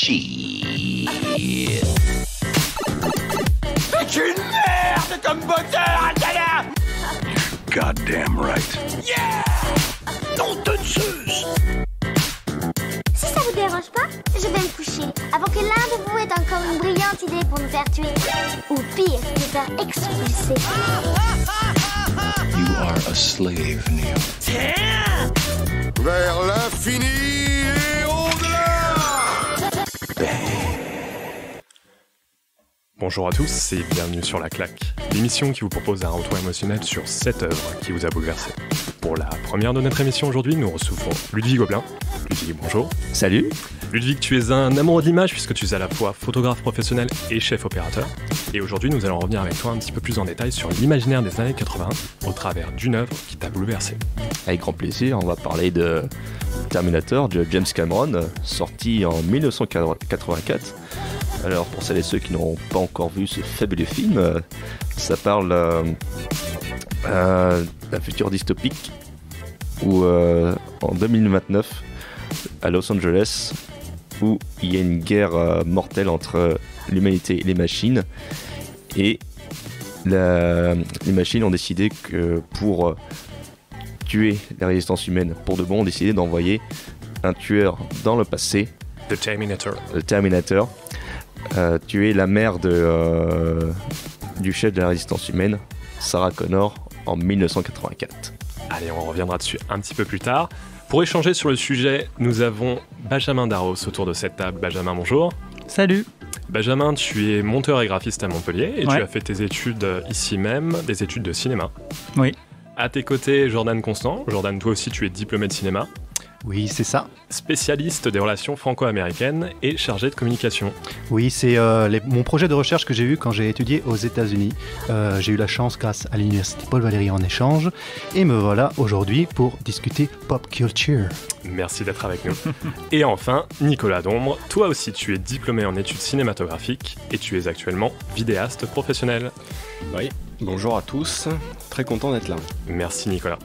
Shit. C'est une merde comme moteur, Adala. Goddamn right. Yeah. Non de Zeus. Si ça vous dérange pas, je vais me coucher avant que l'un de vous ait encore une brillante idée pour nous faire tuer. Ou pire, nous faire expulser. You are a slave, Neo. Tiens. Vers l'infini et au-delà. Bonjour à tous et bienvenue sur La Claque, l'émission qui vous propose un retour émotionnel sur 7 œuvres qui vous a bouleversé. Pour la première de notre émission aujourd'hui, nous recevons Ludwig Gobelin. Ludwig, bonjour. Salut. Ludwig, tu es un amoureux de l'image puisque tu es à la fois photographe professionnel et chef opérateur. Et aujourd'hui, nous allons revenir avec toi un petit peu plus en détail sur l'imaginaire des années 80 au travers d'une œuvre qui t'a bouleversé. Avec grand plaisir, on va parler de Terminator de James Cameron, sorti en 1984. Alors pour celles et ceux qui n'ont pas encore vu ce fabuleux film, ça parle d'un futur dystopique où en 2029 à Los Angeles, où il y a une guerre mortelle entre l'humanité et les machines, et les machines ont décidé que pour tuer la résistance humaine pour de bon, ont décidé d'envoyer un tueur dans le passé, The Terminator. le Terminator, tuer la mère du chef de la résistance humaine, Sarah Connor, en 1984. Allez, on reviendra dessus un petit peu plus tard. Pour échanger sur le sujet, nous avons Benjamin Darros autour de cette table. Benjamin, bonjour. Salut. Benjamin, tu es monteur et graphiste à Montpellier et Ouais. tu as fait tes études ici même, des études de cinéma. Oui. À tes côtés, Jordan Constant. Jordan, toi aussi, tu es diplômé de cinéma, Oui, c'est ça. spécialiste des relations franco-américaines et chargé de communication. Oui, c'est mon projet de recherche que j'ai eu quand j'ai étudié aux États-Unis. J'ai eu la chance, grâce à l'université Paul Valéry en échange, et me voilà aujourd'hui pour discuter pop culture. Merci d'être avec nous. Et enfin, Nicolas Dombre. Toi aussi, tu es diplômé en études cinématographiques et tu es actuellement vidéaste professionnel. Oui, bonjour à tous, très content d'être là. Merci Nicolas.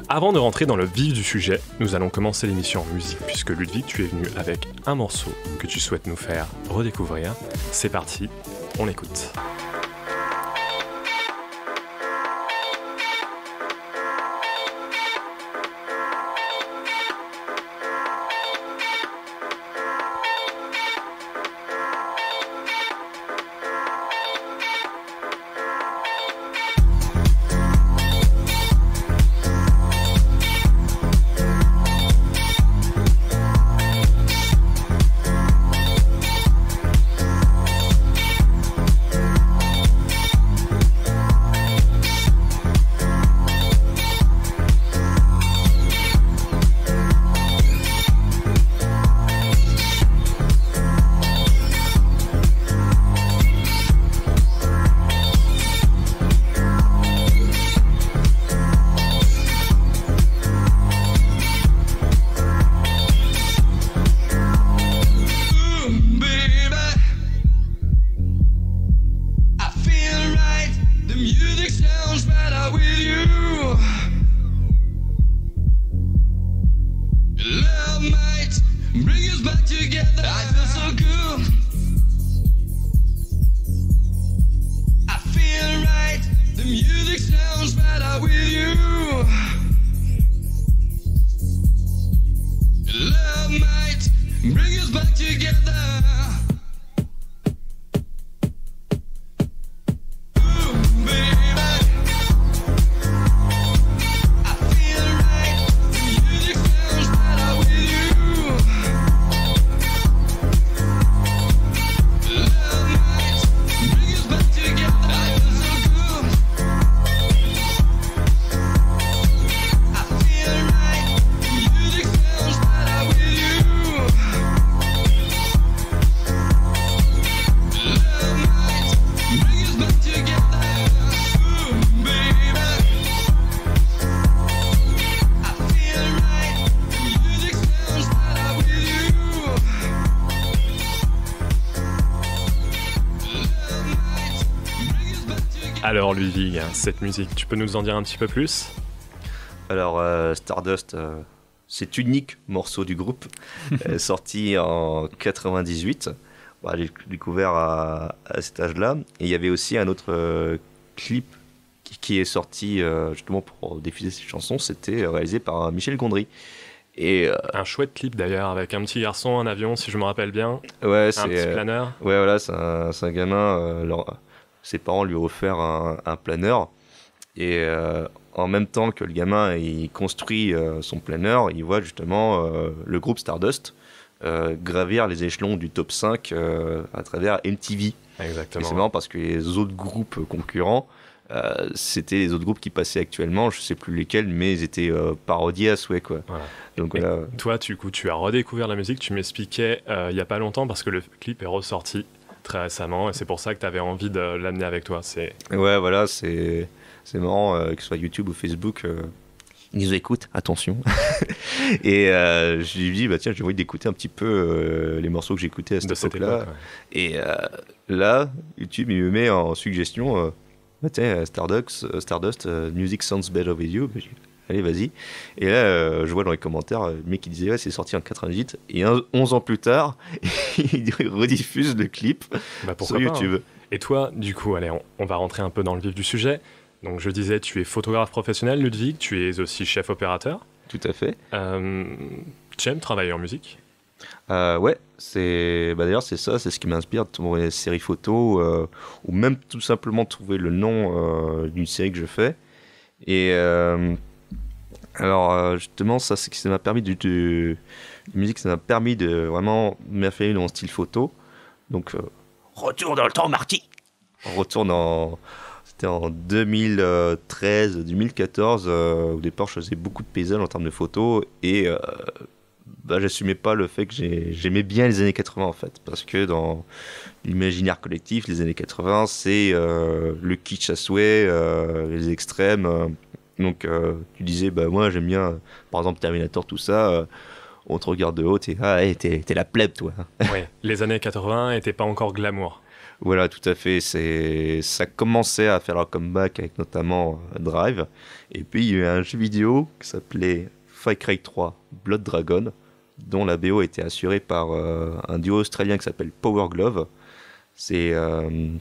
Avant de rentrer dans le vif du sujet, nous allons commencer l'émission en musique puisque Ludwig, tu es venu avec un morceau que tu souhaites nous faire redécouvrir. C'est parti, on écoute. Alors Ludwig, cette musique, tu peux nous en dire un petit peu plus ? Alors Stardust, cet unique morceau du groupe, sorti en 98. Bah, j'ai découvert à cet âge-là. Et il y avait aussi un autre clip qui est sorti justement pour diffuser cette chanson. C'était réalisé par Michel Gondry. Et, un chouette clip d'ailleurs, avec un petit garçon, un avion, si je me rappelle bien. Ouais, un petit planeur. Ouais, voilà, c'est un gamin. Ses parents lui ont offert un planeur. Et en même temps que le gamin il construit son planeur, il voit justement le groupe Stardust gravir les échelons du top 5 à travers MTV. Exactement. Et c'est marrant parce que les autres groupes concurrents, c'était les autres groupes qui passaient actuellement, je sais plus lesquels, mais ils étaient parodiés à souhait, quoi. Voilà. Donc, voilà. Toi, tu as redécouvert la musique, tu m'expliquais il y a pas longtemps parce que le clip est ressorti très récemment et c'est pour ça que tu avais envie de l'amener avec toi. Ouais, voilà, c'est marrant, que ce soit YouTube ou Facebook, ils nous écoutent, attention. Et je lui ai dit, bah, tiens, j'ai envie d'écouter un petit peu les morceaux que j'écoutais à cette époque-là. Ouais. Et là, YouTube, il me met en suggestion, bah, tiens, Stardust, Music Sounds Better With You. Allez, vas-y. Et là, je vois dans les commentaires, le mec qui disait, ouais, c'est sorti en 98. Et 11 ans plus tard, il rediffuse le clip sur YouTube. Et toi, du coup, allez, on va rentrer un peu dans le vif du sujet. Donc je disais, tu es photographe professionnel, Ludwig, tu es aussi chef opérateur. Tout à fait. Tu aimes travailler en musique ? Ouais, d'ailleurs c'est ça, c'est ce qui m'inspire de trouver les séries photos ou même tout simplement trouver le nom d'une série que je fais. Et alors justement, ça c'est que ça m'a permis la musique, ça m'a permis de vraiment m'affirmer dans mon style photo. Donc retour dans le temps, Marty. On retourne c'était en 2013-2014. Au départ, je faisais beaucoup de paysages en termes de photos et j'assumais pas le fait que j'aimais bien les années 80 en fait, parce que dans l'imaginaire collectif, les années 80, c'est le kitsch à souhait, les extrêmes. Donc, tu disais, bah moi j'aime bien, par exemple Terminator, tout ça. On te regarde de haut, t'es la plèbe, toi. Ouais, les années 80 n'étaient pas encore glamour. Voilà, tout à fait. Ça commençait à faire leur comeback avec notamment Drive. Et puis, il y a eu un jeu vidéo qui s'appelait Far Cry 3 Blood Dragon, dont la BO était assurée par un duo australien qui s'appelle Power Glove. C'est le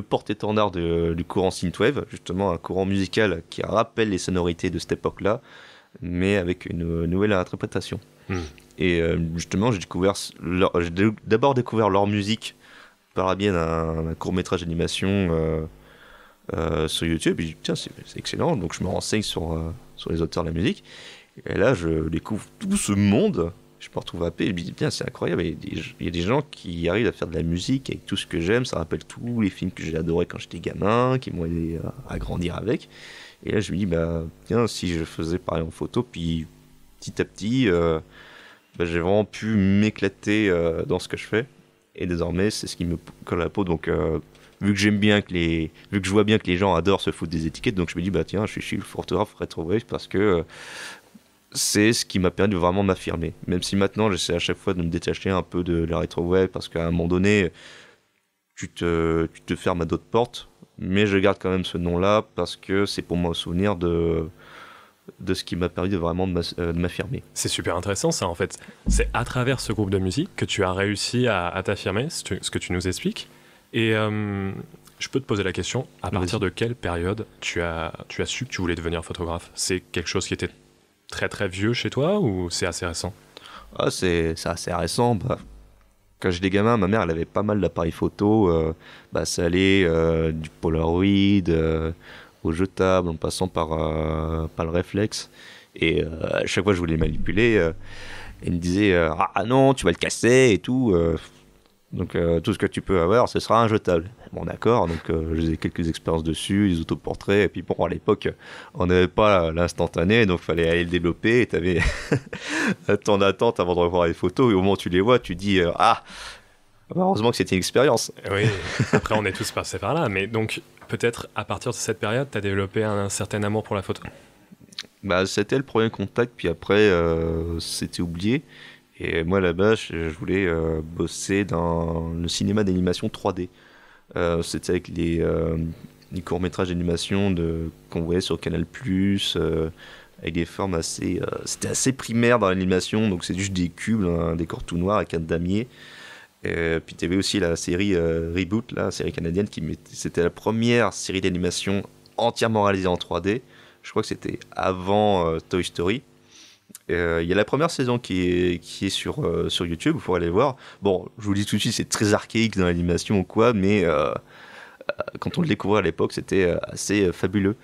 porte-étendard du courant synthwave, justement un courant musical qui rappelle les sonorités de cette époque-là, mais avec une nouvelle interprétation. Et justement, j'ai d'abord découvert leur musique par la biais d'un court-métrage d'animation sur YouTube. Et je dis, tiens, c'est excellent. Donc je me renseigne sur les auteurs de la musique. Et là, je découvre tout ce monde. Je me retrouve à paix. Et je me dis, tiens, c'est incroyable. Il y a des gens qui arrivent à faire de la musique avec tout ce que j'aime. Ça rappelle tous les films que j'ai adorés quand j'étais gamin, qui m'ont aidé à grandir avec. Et là, je me dis, bah, tiens, si je faisais pareil en photo, puis petit à petit, j'ai vraiment pu m'éclater dans ce que je fais. Et désormais, c'est ce qui me colle à la peau. Donc, vu que je vois bien que les gens adorent se foutre des étiquettes, donc je me dis, bah tiens, je suis le photographe rétro-wave parce que c'est ce qui m'a permis de vraiment m'affirmer. Même si maintenant, j'essaie à chaque fois de me détacher un peu de la rétro-wave parce qu'à un moment donné, tu te fermes à d'autres portes. Mais je garde quand même ce nom-là parce que c'est pour moi un souvenir de ce qui m'a permis de vraiment de m'affirmer. C'est super intéressant ça en fait. C'est à travers ce groupe de musique que tu as réussi à t'affirmer, ce que tu nous expliques. Et je peux te poser la question, à partir de quelle période tu as su que tu voulais devenir photographe ? C'est quelque chose qui était très très vieux chez toi ou c'est assez récent ? C'est assez récent. Quand j'étais gamin, ma mère elle avait pas mal d'appareils photo. Ça allait du Polaroid au jetable, en passant par le réflexe. Et à chaque fois que je voulais manipuler, elle me disait ah non, tu vas le casser et tout. Donc tout ce que tu peux avoir, ce sera un jetable. Bon d'accord, donc j'ai quelques expériences dessus, des autoportraits. Et puis bon, à l'époque, on n'avait pas l'instantané, donc il fallait aller le développer. Et tu avais un temps d'attente avant de revoir les photos. Et au moment où tu les vois, tu dis heureusement que c'était une expérience. Oui, après on est tous passés par là. Mais donc peut-être à partir de cette période, tu as développé un certain amour pour la photo ? C'était le premier contact, puis après c'était oublié. Et moi là-bas, je voulais bosser dans le cinéma d'animation 3D. C'était avec les courts-métrages d'animation qu'on voyait sur Canal+, avec des formes assez... c'était assez primaire dans l'animation, donc c'est juste des cubes, un décor tout noir avec un damier. Puis tu avais aussi la série Reboot, la série canadienne, c'était la première série d'animation entièrement réalisée en 3D. Je crois que c'était avant Toy Story. Il y a la première saison qui est sur YouTube, il faut aller voir. Bon, je vous le dis tout de suite, c'est très archaïque dans l'animation ou quoi, mais quand on le découvrait à l'époque, c'était assez fabuleux.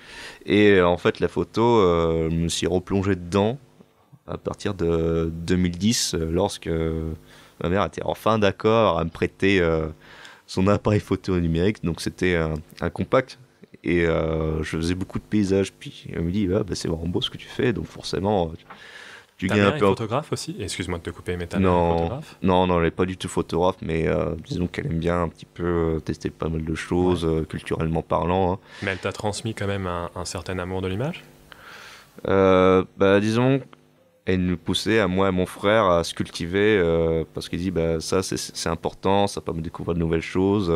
Et en fait, la photo, je me suis replongé dedans à partir de 2010, lorsque ma mère était enfin d'accord à me prêter son appareil photo numérique, donc c'était un compact. Et je faisais beaucoup de paysages, puis elle me dit c'est vraiment beau ce que tu fais, donc forcément tu gagnes un peu. Photographe aussi? Excuse-moi de te couper, mais ta mère est photographe? Non, elle n'est pas du tout photographe, mais disons qu'elle aime bien un petit peu tester pas mal de choses, culturellement parlant. Hein. Mais elle t'a transmis quand même un certain amour de l'image? Disons, elle nous poussait à moi et mon frère à se cultiver, parce qu'elle dit ça c'est important, ça permet de découvrir de nouvelles choses.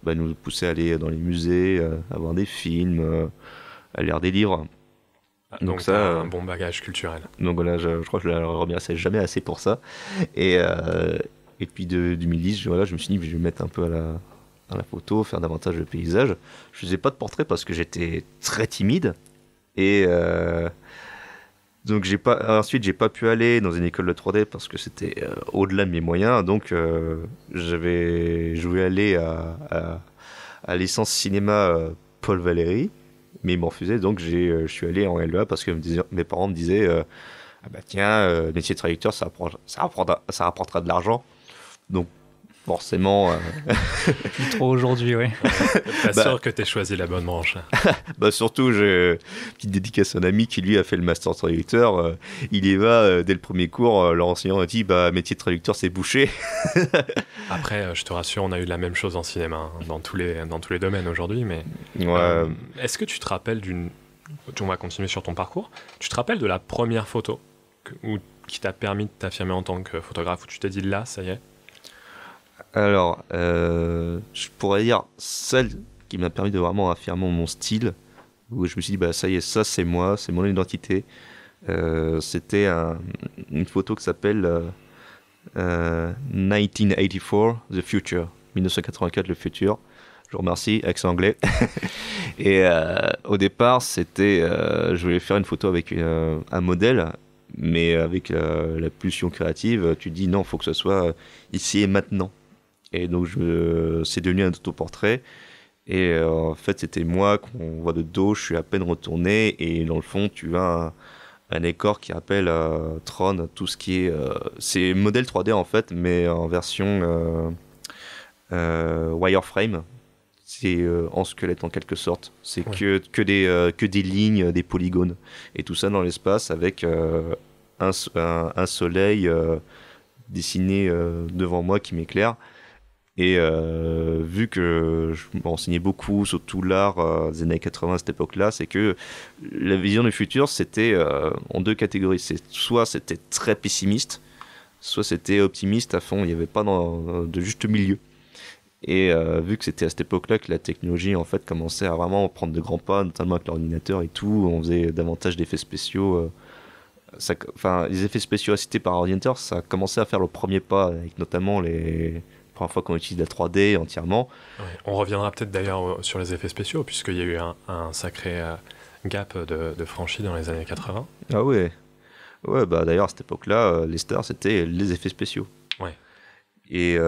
Elle nous poussait à aller dans les musées, à voir des films, à lire des livres. Donc ça, un bon bagage culturel. Donc voilà, je crois que je ne la remercierai jamais assez pour ça. Et puis de 2010, je me suis dit que je vais me mettre un peu à la photo, faire davantage de paysages. Je faisais pas de portrait parce que j'étais très timide. Et donc ensuite, j'ai pas pu aller dans une école de 3D parce que c'était au-delà de mes moyens. Donc je voulais aller à l'essence cinéma Paul Valéry. Mais ils m'ont refusé, donc je suis allé en LEA parce que mes parents me disaient tiens, métier de traducteur, ça rapportera de l'argent. Donc forcément... Plus trop aujourd'hui, oui. Pas sûr que tu aies choisi la bonne branche. Surtout, j'ai une petite dédicace à un ami qui lui a fait le master traducteur. Il y va, dès le premier cours, l'enseignant a dit métier de traducteur, c'est bouché. Après, je te rassure, on a eu la même chose en cinéma, dans tous les domaines aujourd'hui. Mais est-ce que tu te rappelles on va continuer sur ton parcours. Tu te rappelles de la première photo qui t'a permis de t'affirmer en tant que photographe, où tu t'es dit là, ça y est? Alors, je pourrais dire celle qui m'a permis de vraiment affirmer mon style, où je me suis dit ça y est, ça c'est moi, c'est mon identité. C'était une photo qui s'appelle 1984 The Future, 1984 le futur. Je vous remercie, accent anglais. Et au départ, je voulais faire une photo avec un modèle, mais avec la pulsion créative, tu te dis non, il faut que ce soit ici et maintenant. Et donc c'est devenu un autoportrait. Et en fait, c'était moi qu'on voit de dos, je suis à peine retourné. Et dans le fond, tu as un décor qui rappelle Tron, tout ce qui est... c'est modèle 3D en fait, mais en version wireframe. C'est en squelette en quelque sorte. C'est que des lignes, des polygones. Et tout ça dans l'espace avec un soleil dessiné devant moi qui m'éclaire. Et vu que je me renseignais beaucoup sur tout l'art des années 80 à cette époque-là, c'est que la vision du futur, c'était en deux catégories. Soit c'était très pessimiste, soit c'était optimiste à fond. Il n'y avait pas de juste milieu. Et vu que c'était à cette époque-là que la technologie en fait commençait à vraiment prendre de grands pas, notamment avec l'ordinateur et tout, on faisait davantage d'effets spéciaux. Les effets spéciaux assistés par ordinateur, ça commençait à faire le premier pas, avec notamment les première fois qu'on utilise la 3D entièrement. Ouais, on reviendra peut-être d'ailleurs sur les effets spéciaux, puisqu'il y a eu un sacré gap de franchi dans les années 80. Ah ouais. Ouais, d'ailleurs à cette époque-là, les stars c'était les effets spéciaux. Ouais. Et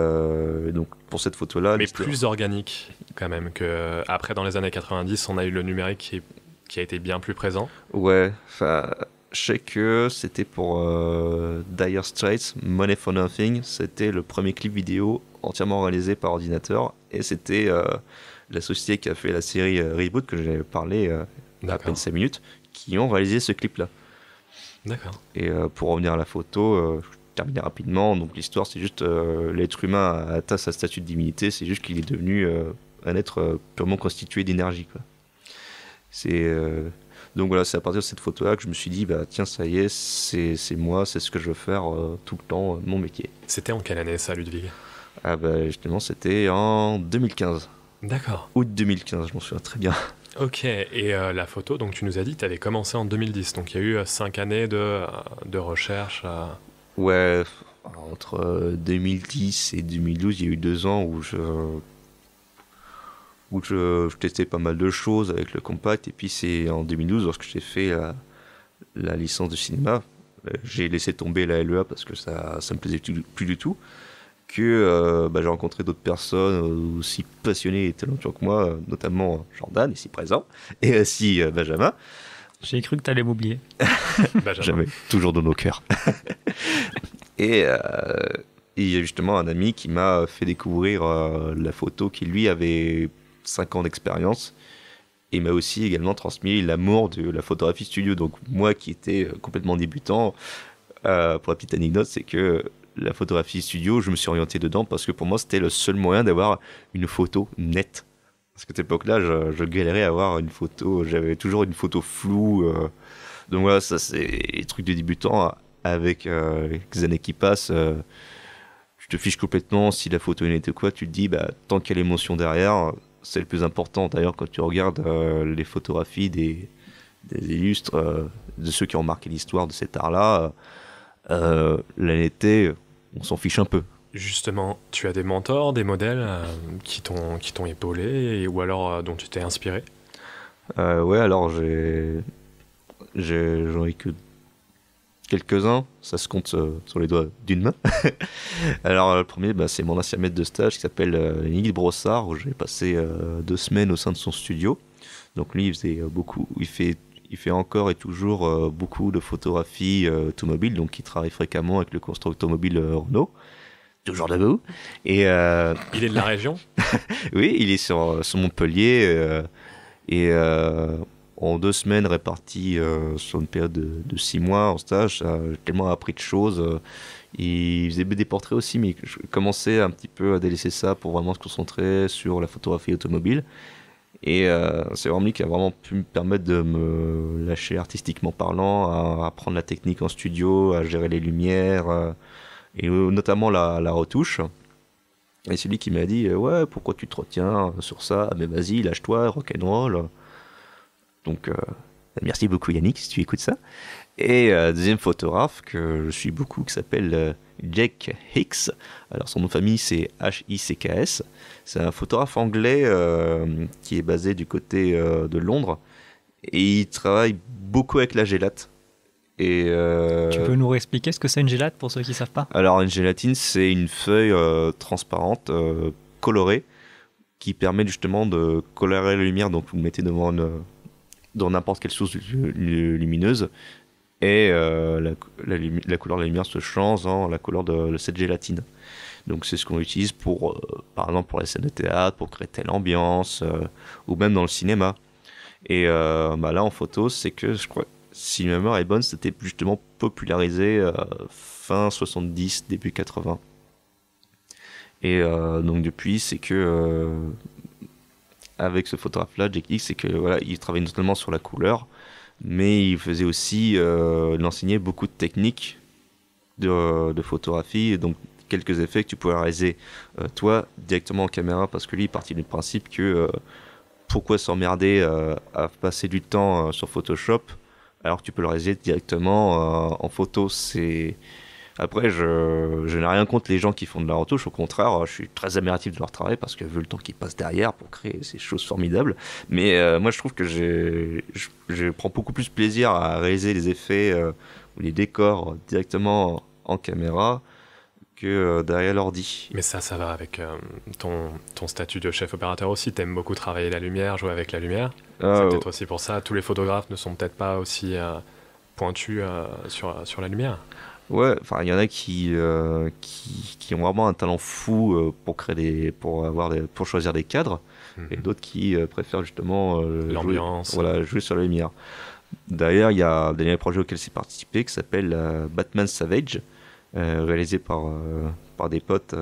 donc pour cette photo-là... Mais plus organique quand même que après dans les années 90, on a eu le numérique qui a été bien plus présent. Ouais, je sais que c'était pour Dire Straits, Money for Nothing, c'était le premier clip vidéo entièrement réalisé par ordinateur, et c'était la société qui a fait la série Reboot, que j'avais parlé à peine 5 minutes, qui ont réalisé ce clip-là. D'accord. Et pour revenir à la photo, je termine rapidement, donc l'histoire c'est juste l'être humain a atteint sa statut de divinité, c'est juste qu'il est devenu un être purement constitué d'énergie, quoi. Donc voilà, c'est à partir de cette photo-là que je me suis dit, tiens, ça y est, c'est moi, c'est ce que je veux faire tout le temps, mon métier. C'était en quelle année ça, Ludwig? Justement, c'était en 2015. D'accord. Août 2015, je m'en souviens très bien. Ok, et la photo, donc tu nous as dit que tu avais commencé en 2010, donc il y a eu 5 années de recherche. Ouais, entre 2010 et 2012, il y a eu 2 ans où je testais pas mal de choses avec le compact, et puis c'est en 2012, lorsque j'ai fait la licence de cinéma, j'ai laissé tomber la LEA parce que ça me plaisait plus du tout, que j'ai rencontré d'autres personnes aussi passionnées et talentueuses que moi, notamment Jordan, ici présent, et aussi Benjamin. J'ai cru que tu allais m'oublier. Jamais, toujours dans nos cœurs. Et il y a justement un ami qui m'a fait découvrir la photo, qui lui avait 5 ans d'expérience, et m'a aussi également transmis l'amour de la photographie studio. Donc moi qui étais complètement débutant, pour la petite anecdote, c'est que la photographie studio, je me suis orienté dedans parce que pour moi c'était le seul moyen d'avoir une photo nette. Parce qu'à cette époque-là, je galérais à avoir une photo, j'avais toujours une photo floue. Donc voilà, ça c'est les trucs de débutant. Avec les années qui passent, tu te fiches complètement si la photo est nette ou quoi. Tu te dis, tant qu'il y a l'émotion derrière, c'est le plus important. D'ailleurs, quand tu regardes les photographies des illustres, de ceux qui ont marqué l'histoire de cet art-là, la netteté, on s'en fiche un peu. Justement, tu as des mentors, des modèles qui t'ont épaulé ou alors dont tu t'es inspiré? Ouais, alors j'en ai que quelques-uns, ça se compte sur les doigts d'une main. Alors le premier, c'est mon ancien maître de stage qui s'appelle Nigel Brossard, où j'ai passé 2 semaines au sein de son studio. Donc lui, il faisait beaucoup, il fait encore et toujours beaucoup de photographie automobile, donc il travaille fréquemment avec le constructeur automobile Renault. Toujours debout. Et il est de la région? Oui, il est sur Montpellier en 2 semaines réparties sur une période de 6 mois en stage. J'ai tellement appris de choses. Il faisait des portraits aussi, mais je commençais un petit peu à délaisser ça pour vraiment se concentrer sur la photographie automobile. Et c'est vraiment lui qui a vraiment pu me permettre de me lâcher artistiquement parlant, à apprendre la technique en studio, à gérer les lumières, et notamment la retouche. Et c'est lui qui m'a dit ouais, pourquoi tu te retiens sur ça? Mais vas-y, lâche-toi, rock'n'roll. Donc merci beaucoup Yannick si tu écoutes ça. Et deuxième photographe que je suis beaucoup, qui s'appelle Jack Hicks. Alors son nom de famille c'est Hicks. C'est un photographe anglais qui est basé du côté de Londres, et il travaille beaucoup avec la gélate. Et tu peux nous réexpliquer ce que c'est une gélate pour ceux qui ne savent pas? Alors une gélatine, c'est une feuille transparente, colorée, qui permet justement de colorer la lumière. Donc vous le mettez dans n'importe quelle source lumineuse, et la couleur de la lumière se change dans la couleur de cette gélatine. Donc c'est ce qu'on utilise pour, par exemple pour les scènes de théâtre, pour créer telle ambiance, ou même dans le cinéma. Et là en photo, c'est que je crois, si ma mémoire est bonne, c'était justement popularisé fin 70, début 80. Et donc depuis, c'est que avec ce photographe-là, Jack Hicks, c'est que voilà, il travaillait notamment sur la couleur, mais il faisait aussi, il enseignait beaucoup de techniques de photographie, et donc quelques effets que tu pouvais réaliser toi directement en caméra, parce que lui il partit du principe que pourquoi s'emmerder à passer du temps sur Photoshop alors que tu peux le réaliser directement en photo. Après, je n'ai rien contre les gens qui font de la retouche, au contraire, je suis très admiratif de leur travail, parce que vu le temps qu'ils passent derrière pour créer ces choses formidables. Mais moi je trouve que je prends beaucoup plus plaisir à réaliser les effets ou les décors directement en caméra que derrière l'ordi. Mais ça va avec ton statut de chef opérateur aussi. T'aimes beaucoup travailler la lumière, jouer avec la lumière. C'est peut-être aussi pour ça. Tous les photographes ne sont peut-être pas aussi pointus sur la lumière. Ouais, enfin il y en a qui ont vraiment un talent fou pour choisir des cadres, et d'autres qui préfèrent justement l'ambiance, jouer sur la lumière. D'ailleurs, il y a un dernier projet auquel j'ai participé qui s'appelle Batman Savage, réalisé par des potes,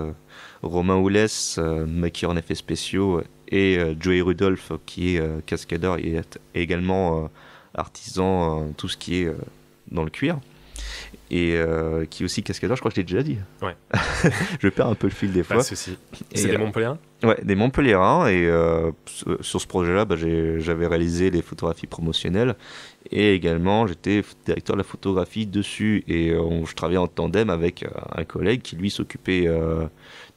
Romain Oulès, maquilleur en effets spéciaux, et Joey Rudolph, qui est cascadeur et est également artisan, tout ce qui est dans le cuir, et qui est aussi cascadeur. Je crois que je l'ai déjà dit. Ouais. Je perds un peu le fil des fois. Pas de souci. C'est des Montpelliérains? Ouais, des Montpelliérains, et sur ce projet-là, j'avais réalisé les photographies promotionnelles, et également j'étais directeur de la photographie dessus, et je travaillais en tandem avec un collègue qui lui s'occupait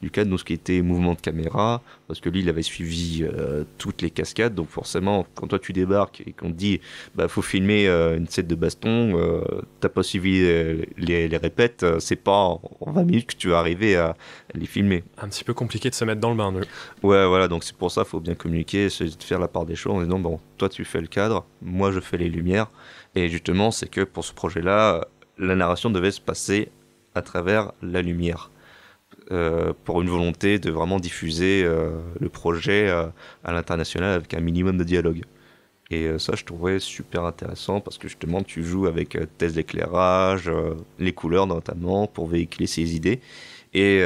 du cadre de ce qui était mouvement de caméra, parce que lui il avait suivi toutes les cascades, donc forcément quand toi tu débarques et qu'on te dit faut filmer une scène de baston, t'as pas suivi les répètes, c'est pas en 20 minutes que tu vas arriver à les filmer. Un petit peu compliqué de se mettre dans le bain, nous. Ouais, voilà, donc c'est pour ça, faut bien communiquer, c'est de faire la part des choses en disant, bon, toi tu fais le cadre, moi je fais les lumières, et justement, c'est que pour ce projet-là, la narration devait se passer à travers la lumière, pour une volonté de vraiment diffuser le projet à l'international avec un minimum de dialogue. Et ça, je trouvais super intéressant, parce que justement, tu joues avec thèse d'éclairage, les couleurs notamment, pour véhiculer ces idées. Et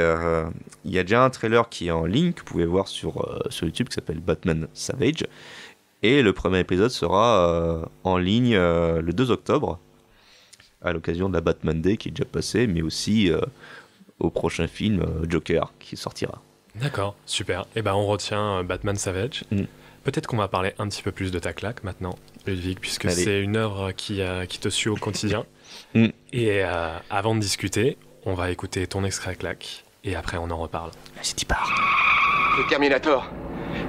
il y a déjà un trailer qui est en ligne, que vous pouvez voir sur YouTube, qui s'appelle Batman Savage. Et le premier épisode sera en ligne le 2 octobre, à l'occasion de la Batman Day qui est déjà passée, mais aussi au prochain film Joker qui sortira. D'accord, super. Et on retient Batman Savage. Peut-être qu'on va parler un petit peu plus de ta claque maintenant, Ludwig, puisque Allez. c'est une œuvre qui te suit au quotidien. Et avant de discuter, on va écouter ton extrait claque, et après on en reparle. Vas-y, t'y pars. Le Terminator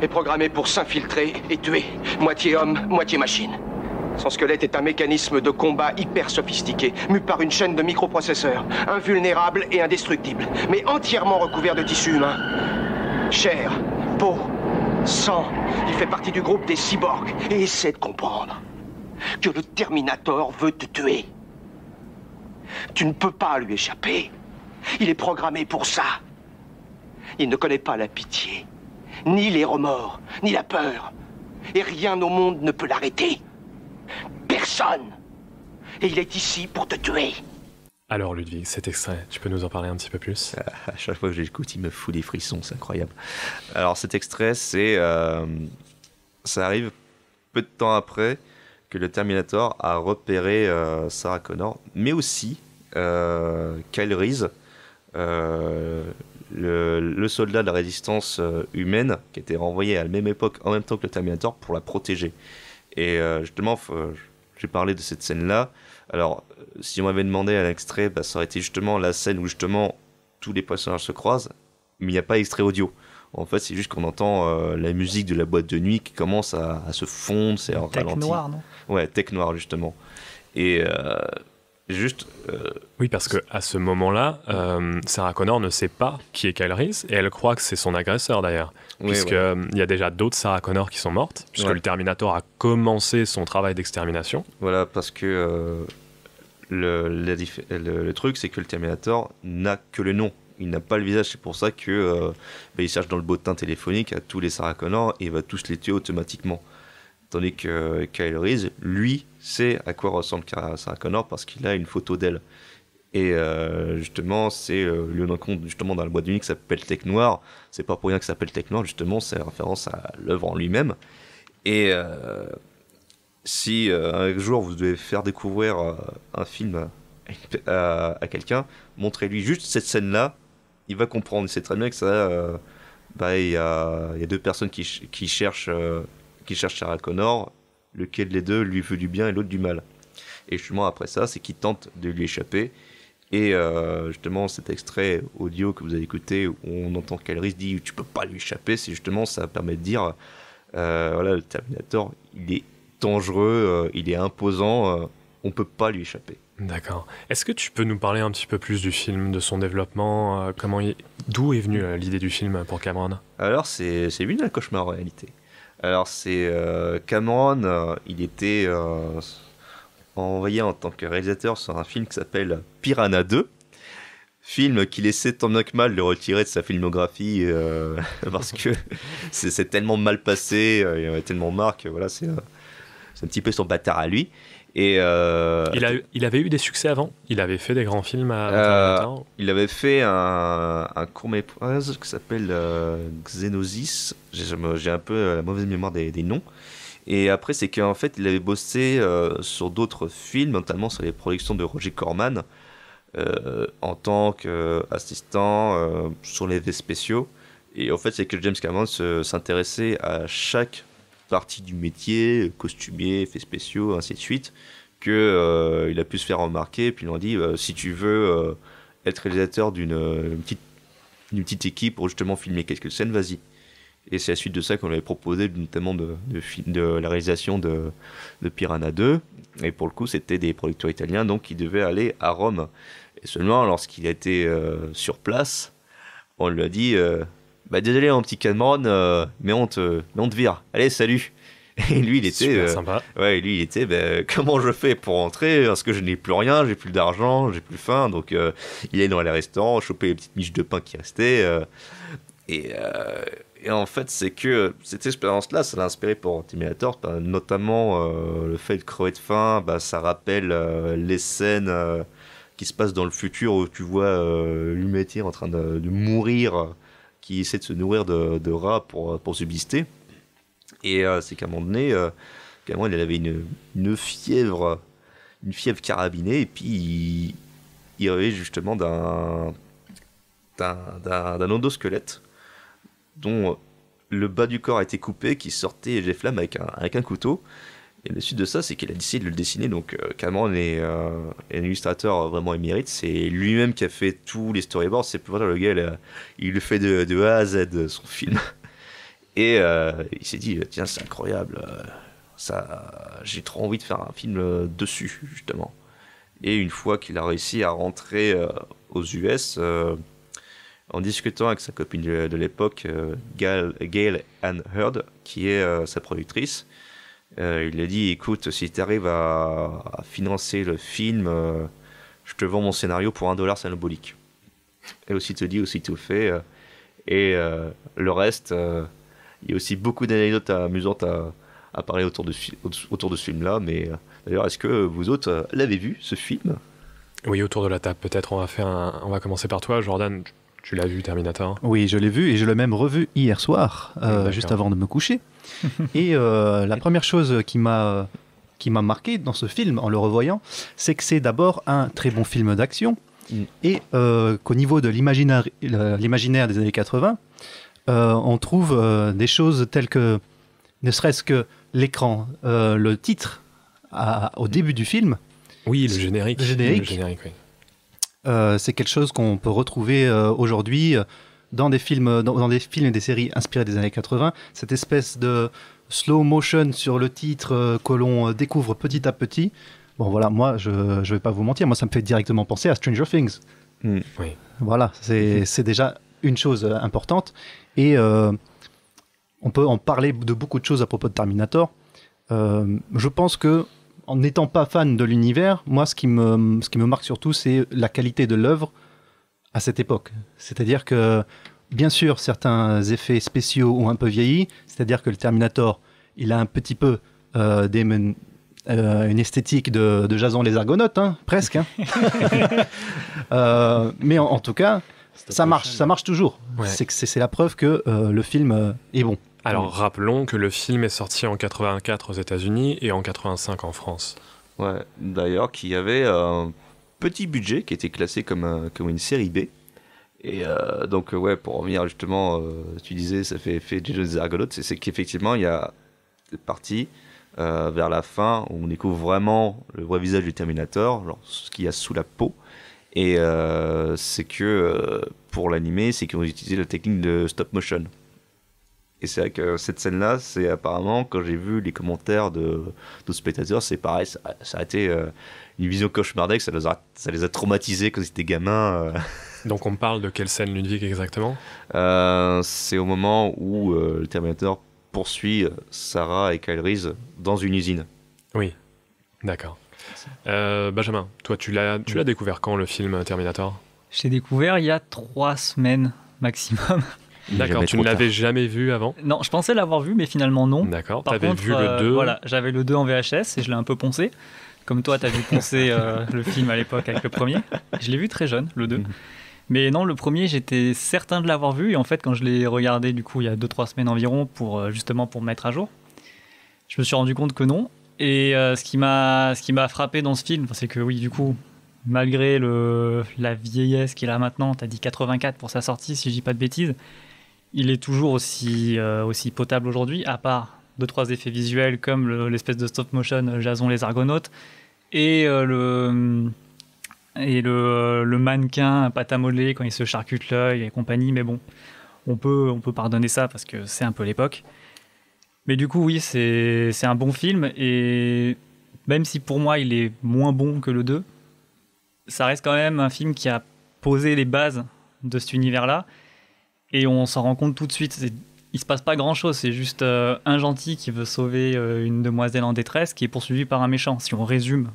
est programmé pour s'infiltrer et tuer, moitié homme, moitié machine. Son squelette est un mécanisme de combat hyper sophistiqué, mu par une chaîne de microprocesseurs, invulnérable et indestructible, mais entièrement recouvert de tissu humain. Chair, peau, sang, il fait partie du groupe des cyborgs et essaie de comprendre que le Terminator veut te tuer. Tu ne peux pas lui échapper. Il est programmé pour ça. Il ne connaît pas la pitié, ni les remords, ni la peur. Et rien au monde ne peut l'arrêter. Personne. Et il est ici pour te tuer. Alors Ludwig, cet extrait, tu peux nous en parler un petit peu plus ? À chaque fois que j'écoute, il me fout des frissons, c'est incroyable. Alors cet extrait, ça arrive peu de temps après que le Terminator a repéré Sarah Connor, mais aussi Kyle Reese, le soldat de la résistance humaine, qui était renvoyé à la même époque, en même temps que le Terminator, pour la protéger. Et justement, j'ai parlé de cette scène-là. Alors, si on m'avait demandé à l'extrait, ça aurait été justement la scène où justement tous les personnages se croisent, mais il n'y a pas extrait audio. En fait, c'est juste qu'on entend la musique de la boîte de nuit qui commence à se fondre, c'est en ralenti. Tech noir, non ? Ouais, tech noir justement. Et juste. Oui, parce que à ce moment-là, Sarah Connor ne sait pas qui est Kyle Reese, et elle croit que c'est son agresseur d'ailleurs, puisque il y a déjà d'autres Sarah Connor qui sont mortes, puisque le Terminator a commencé son travail d'extermination. Voilà, parce que le truc, c'est que le Terminator n'a que le nom. Il n'a pas le visage, c'est pour ça que il cherche dans le bottin téléphonique à tous les Sarah Connor et il va tous les tuer automatiquement. Tandis que Kyle Reese, lui, sait à quoi ressemble Sarah Connor parce qu'il a une photo d'elle. Et justement, c'est le nom compte justement dans la boîte de nuit qui s'appelle Tech Noir. C'est pas pour rien que ça s'appelle Tech Noir, justement, c'est référence à l'œuvre en lui-même. Et si un jour vous devez faire découvrir un film à quelqu'un, montrez-lui juste cette scène-là. Il va comprendre, c'est très bien que ça. Il y a deux personnes qui cherchent Sarah Connor, lequel des deux lui veut du bien et l'autre du mal. Et justement après ça, c'est qu'il tente de lui échapper. Et justement cet extrait audio que vous avez écouté, où on entend Kyle Reese dit tu peux pas lui échapper, c'est justement ça permet de dire voilà, le Terminator il est dangereux, il est imposant, on peut pas lui échapper. D'accord. Est-ce que tu peux nous parler un petit peu plus du film, de son développement, d'où est venue l'idée du film pour Cameron ? Alors c'est lui d'un cauchemar en réalité. Alors c'est Cameron, il était envoyé en tant que réalisateur sur un film qui s'appelle Piranha 2, film qui laissait tant bien que mal le retirer de sa filmographie parce que c'est tellement mal passé, il avait tellement marre que voilà, c'est un petit peu son bâtard à lui. Et il avait eu des succès avant. Il avait fait des grands films il avait fait un court-métrage qui s'appelle Xenosis. J'ai un peu la mauvaise mémoire des noms. Et après, c'est qu'en fait, il avait bossé sur d'autres films, notamment sur les productions de Roger Corman, en tant qu'assistant sur les effets spéciaux. Et en fait, c'est que James Cameron s'intéressait à chaque partie du métier, costumier, effets spéciaux, ainsi de suite, qu'il a pu se faire remarquer. Puis ils lui ont dit, si tu veux être réalisateur d'une petite équipe pour justement filmer quelques scènes, vas-y. Et c'est à la suite de ça qu'on lui avait proposé notamment de la réalisation de Piranha 2. Et pour le coup, c'était des producteurs italiens, donc il devait aller à Rome. Et seulement, lorsqu'il a été sur place, on lui a dit désolé, mon petit Cameron, mais on te vire. Allez, salut. Et lui, il était super sympa. Ouais, lui, il était comment je fais pour rentrer parce que je n'ai plus rien, j'ai plus d'argent, j'ai plus faim. Donc, il est dans les restaurants, choper les petites miches de pain qui restaient. Et en fait, c'est que cette expérience-là, ça l'a inspiré pour Terminator, notamment le fait de crever de faim. Ça rappelle les scènes qui se passent dans le futur où tu vois l'humanité en train de mourir, qui essaie de se nourrir de rats pour subsister. Et c'est qu'à un moment donné, il avait une fièvre carabinée, et puis il rêvait justement d'un endosquelette dont le bas du corps a été coupé, qui sortait des flammes avec un couteau. Et la suite de ça, c'est qu'il a décidé de le dessiner. Donc Cameron est un illustrateur vraiment émérite. C'est lui-même qui a fait tous les storyboards. C'est pour le gars, il le fait de A à Z, son film. Et il s'est dit, tiens, c'est incroyable. J'ai trop envie de faire un film dessus, justement. Et une fois qu'il a réussi à rentrer aux US, en discutant avec sa copine de l'époque, Gail Ann Hurd, qui est sa productrice, il lui a dit, écoute, si tu arrives à financer le film, je te vends mon scénario pour $1 symbolique. Et aussitôt dit, aussitôt fait. Et le reste, il y a aussi beaucoup d'anecdotes amusantes à parler autour de ce film-là. Mais d'ailleurs, est-ce que vous autres l'avez vu, ce film ? Oui, autour de la table, peut-être. On va commencer par toi, Jordan. Tu l'as vu, Terminator ? Oui, je l'ai vu et je l'ai même revu hier soir, juste avant de me coucher. Et la première chose qui m'a marqué dans ce film, en le revoyant, c'est que c'est d'abord un très bon film d'action et qu'au niveau de l'imaginaire des années 80, on trouve des choses telles que, ne serait-ce que l'écran, le titre au début du film. Oui, le générique. Le générique, oui. C'est quelque chose qu'on peut retrouver aujourd'hui dans des films et des séries inspirées des années 80. Cette espèce de slow motion sur le titre que l'on découvre petit à petit. Bon voilà, moi je vais pas vous mentir, moi ça me fait directement penser à Stranger Things. Oui. Voilà, c'est déjà une chose importante. Et on peut en parler de beaucoup de choses à propos de Terminator. Je pense que, en n'étant pas fan de l'univers, moi, ce qui me marque surtout, c'est la qualité de l'œuvre à cette époque. C'est-à-dire que, bien sûr, certains effets spéciaux ont un peu vieilli. C'est-à-dire que le Terminator, il a un petit peu une esthétique de Jason les Argonautes, hein, presque. Hein. Mais en tout cas, ça marche toujours. Ouais. C'est la preuve que le film est bon. Alors rappelons que le film est sorti en 84 aux États-Unis et en 85 en France. Ouais, d'ailleurs, qu'il y avait un petit budget qui était classé comme une série B. Et donc, ouais, pour revenir justement, tu disais, ça fait Jason des Argonautes, c'est qu'effectivement, il y a cette partie vers la fin où on découvre vraiment le vrai visage du Terminator, genre ce qu'il y a sous la peau. Et c'est que pour l'animé, c'est qu'ils ont utilisé la technique de stop motion. Et c'est vrai que cette scène-là, c'est apparemment, quand j'ai vu les commentaires de spectateurs, c'est pareil, ça a été une vision cauchemardesque, ça les a traumatisés quand ils étaient gamins. Donc on parle de quelle scène, Ludwig, exactement ? C'est au moment où le Terminator poursuit Sarah et Kyle Reese dans une usine. Oui, d'accord. Benjamin, toi tu l'as découvert quand, le film Terminator ? Je l'ai découvert il y a 3 semaines maximum. D'accord, tu ne l'avais jamais vu avant ? Non, je pensais l'avoir vu, mais finalement non. D'accord, tu avais vu le 2 ? Voilà, j'avais le 2 en VHS et je l'ai un peu poncé. Comme toi, tu as vu poncer le film à l'époque avec le premier. Je l'ai vu très jeune, le 2. Mais non, le premier, j'étais certain de l'avoir vu. Et en fait, quand je l'ai regardé, du coup, il y a 2-3 semaines environ, justement pour me mettre à jour, je me suis rendu compte que non. Et ce qui m'a frappé dans ce film, c'est que oui, du coup, malgré la vieillesse qu'il a maintenant, tu as dit 84 pour sa sortie, si je dis pas de bêtises, il est toujours aussi potable aujourd'hui, à part 2-3 effets visuels comme l'espèce de stop motion Jason les Argonautes et le mannequin pâte à modeler quand il se charcute l'œil et compagnie. Mais bon, on peut pardonner ça parce que c'est un peu l'époque. Mais du coup, oui, c'est un bon film, et même si pour moi il est moins bon que le 2, ça reste quand même un film qui a posé les bases de cet univers-là, et on s'en rend compte tout de suite. Il se passe pas grand-chose, c'est juste un gentil qui veut sauver une demoiselle en détresse qui est poursuivi par un méchant, si on résume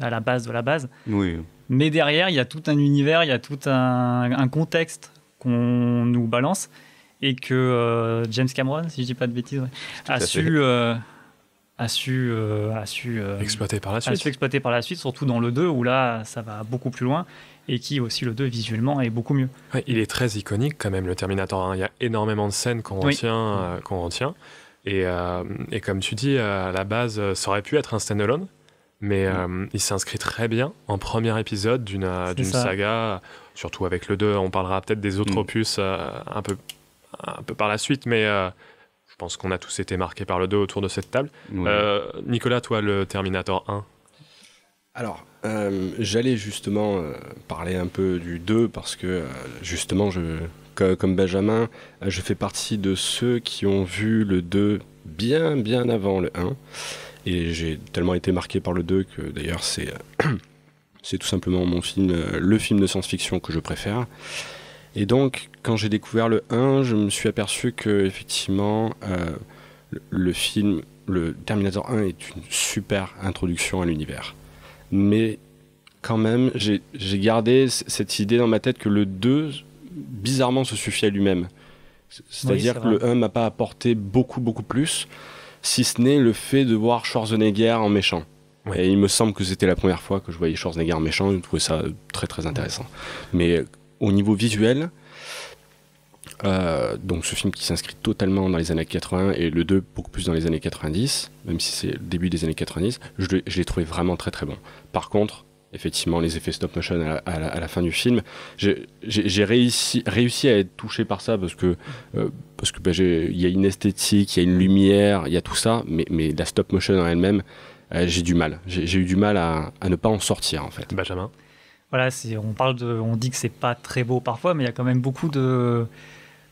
à la base de la base. Oui. Mais derrière, il y a tout un univers, il y a tout un contexte qu'on nous balance, et que James Cameron, si je dis pas de bêtises, a su exploiter par la suite. A su exploiter par la suite, surtout dans le 2 où là ça va beaucoup plus loin, et qui aussi le 2 visuellement est beaucoup mieux. Ouais, il est très iconique quand même, le Terminator 1. Il y a énormément de scènes qu'on retient. Et comme tu dis, à la base, ça aurait pu être un stand-alone, mais il s'inscrit très bien en premier épisode d'une saga, surtout avec le 2. On parlera peut-être des autres opus un peu par la suite, mais je pense qu'on a tous été marqués par le 2 autour de cette table. Oui. Nicolas, toi, le Terminator 1? Alors, j'allais justement parler un peu du 2 parce que justement, comme Benjamin, je fais partie de ceux qui ont vu le 2 bien avant le 1, et j'ai tellement été marqué par le 2 que d'ailleurs c'est tout simplement le film de science-fiction que je préfère. Et donc, quand j'ai découvert le 1, je me suis aperçu que effectivement, le Terminator 1 est une super introduction à l'univers. Mais quand même, j'ai gardé cette idée dans ma tête que le 2, bizarrement, se suffit à lui-même. C'est-à-dire que le 1 m'a pas apporté beaucoup plus, si ce n'est le fait de voir Schwarzenegger en méchant. Oui. Et il me semble que c'était la première fois que je voyais Schwarzenegger en méchant, je trouvais ça très très intéressant. Mais au niveau visuel, donc ce film qui s'inscrit totalement dans les années 80 et le 2 beaucoup plus dans les années 90, même si c'est le début des années 90, je l'ai trouvé vraiment très très bon. Par contre, effectivement, les effets stop motion à la fin du film, j'ai réussi à être touché par ça parce que il y a une esthétique, il y a une lumière, il y a tout ça, mais la stop motion en elle-même, j'ai eu du mal à ne pas en sortir en fait. Benjamin. Voilà, on dit que c'est pas très beau parfois, mais il y a quand même beaucoup de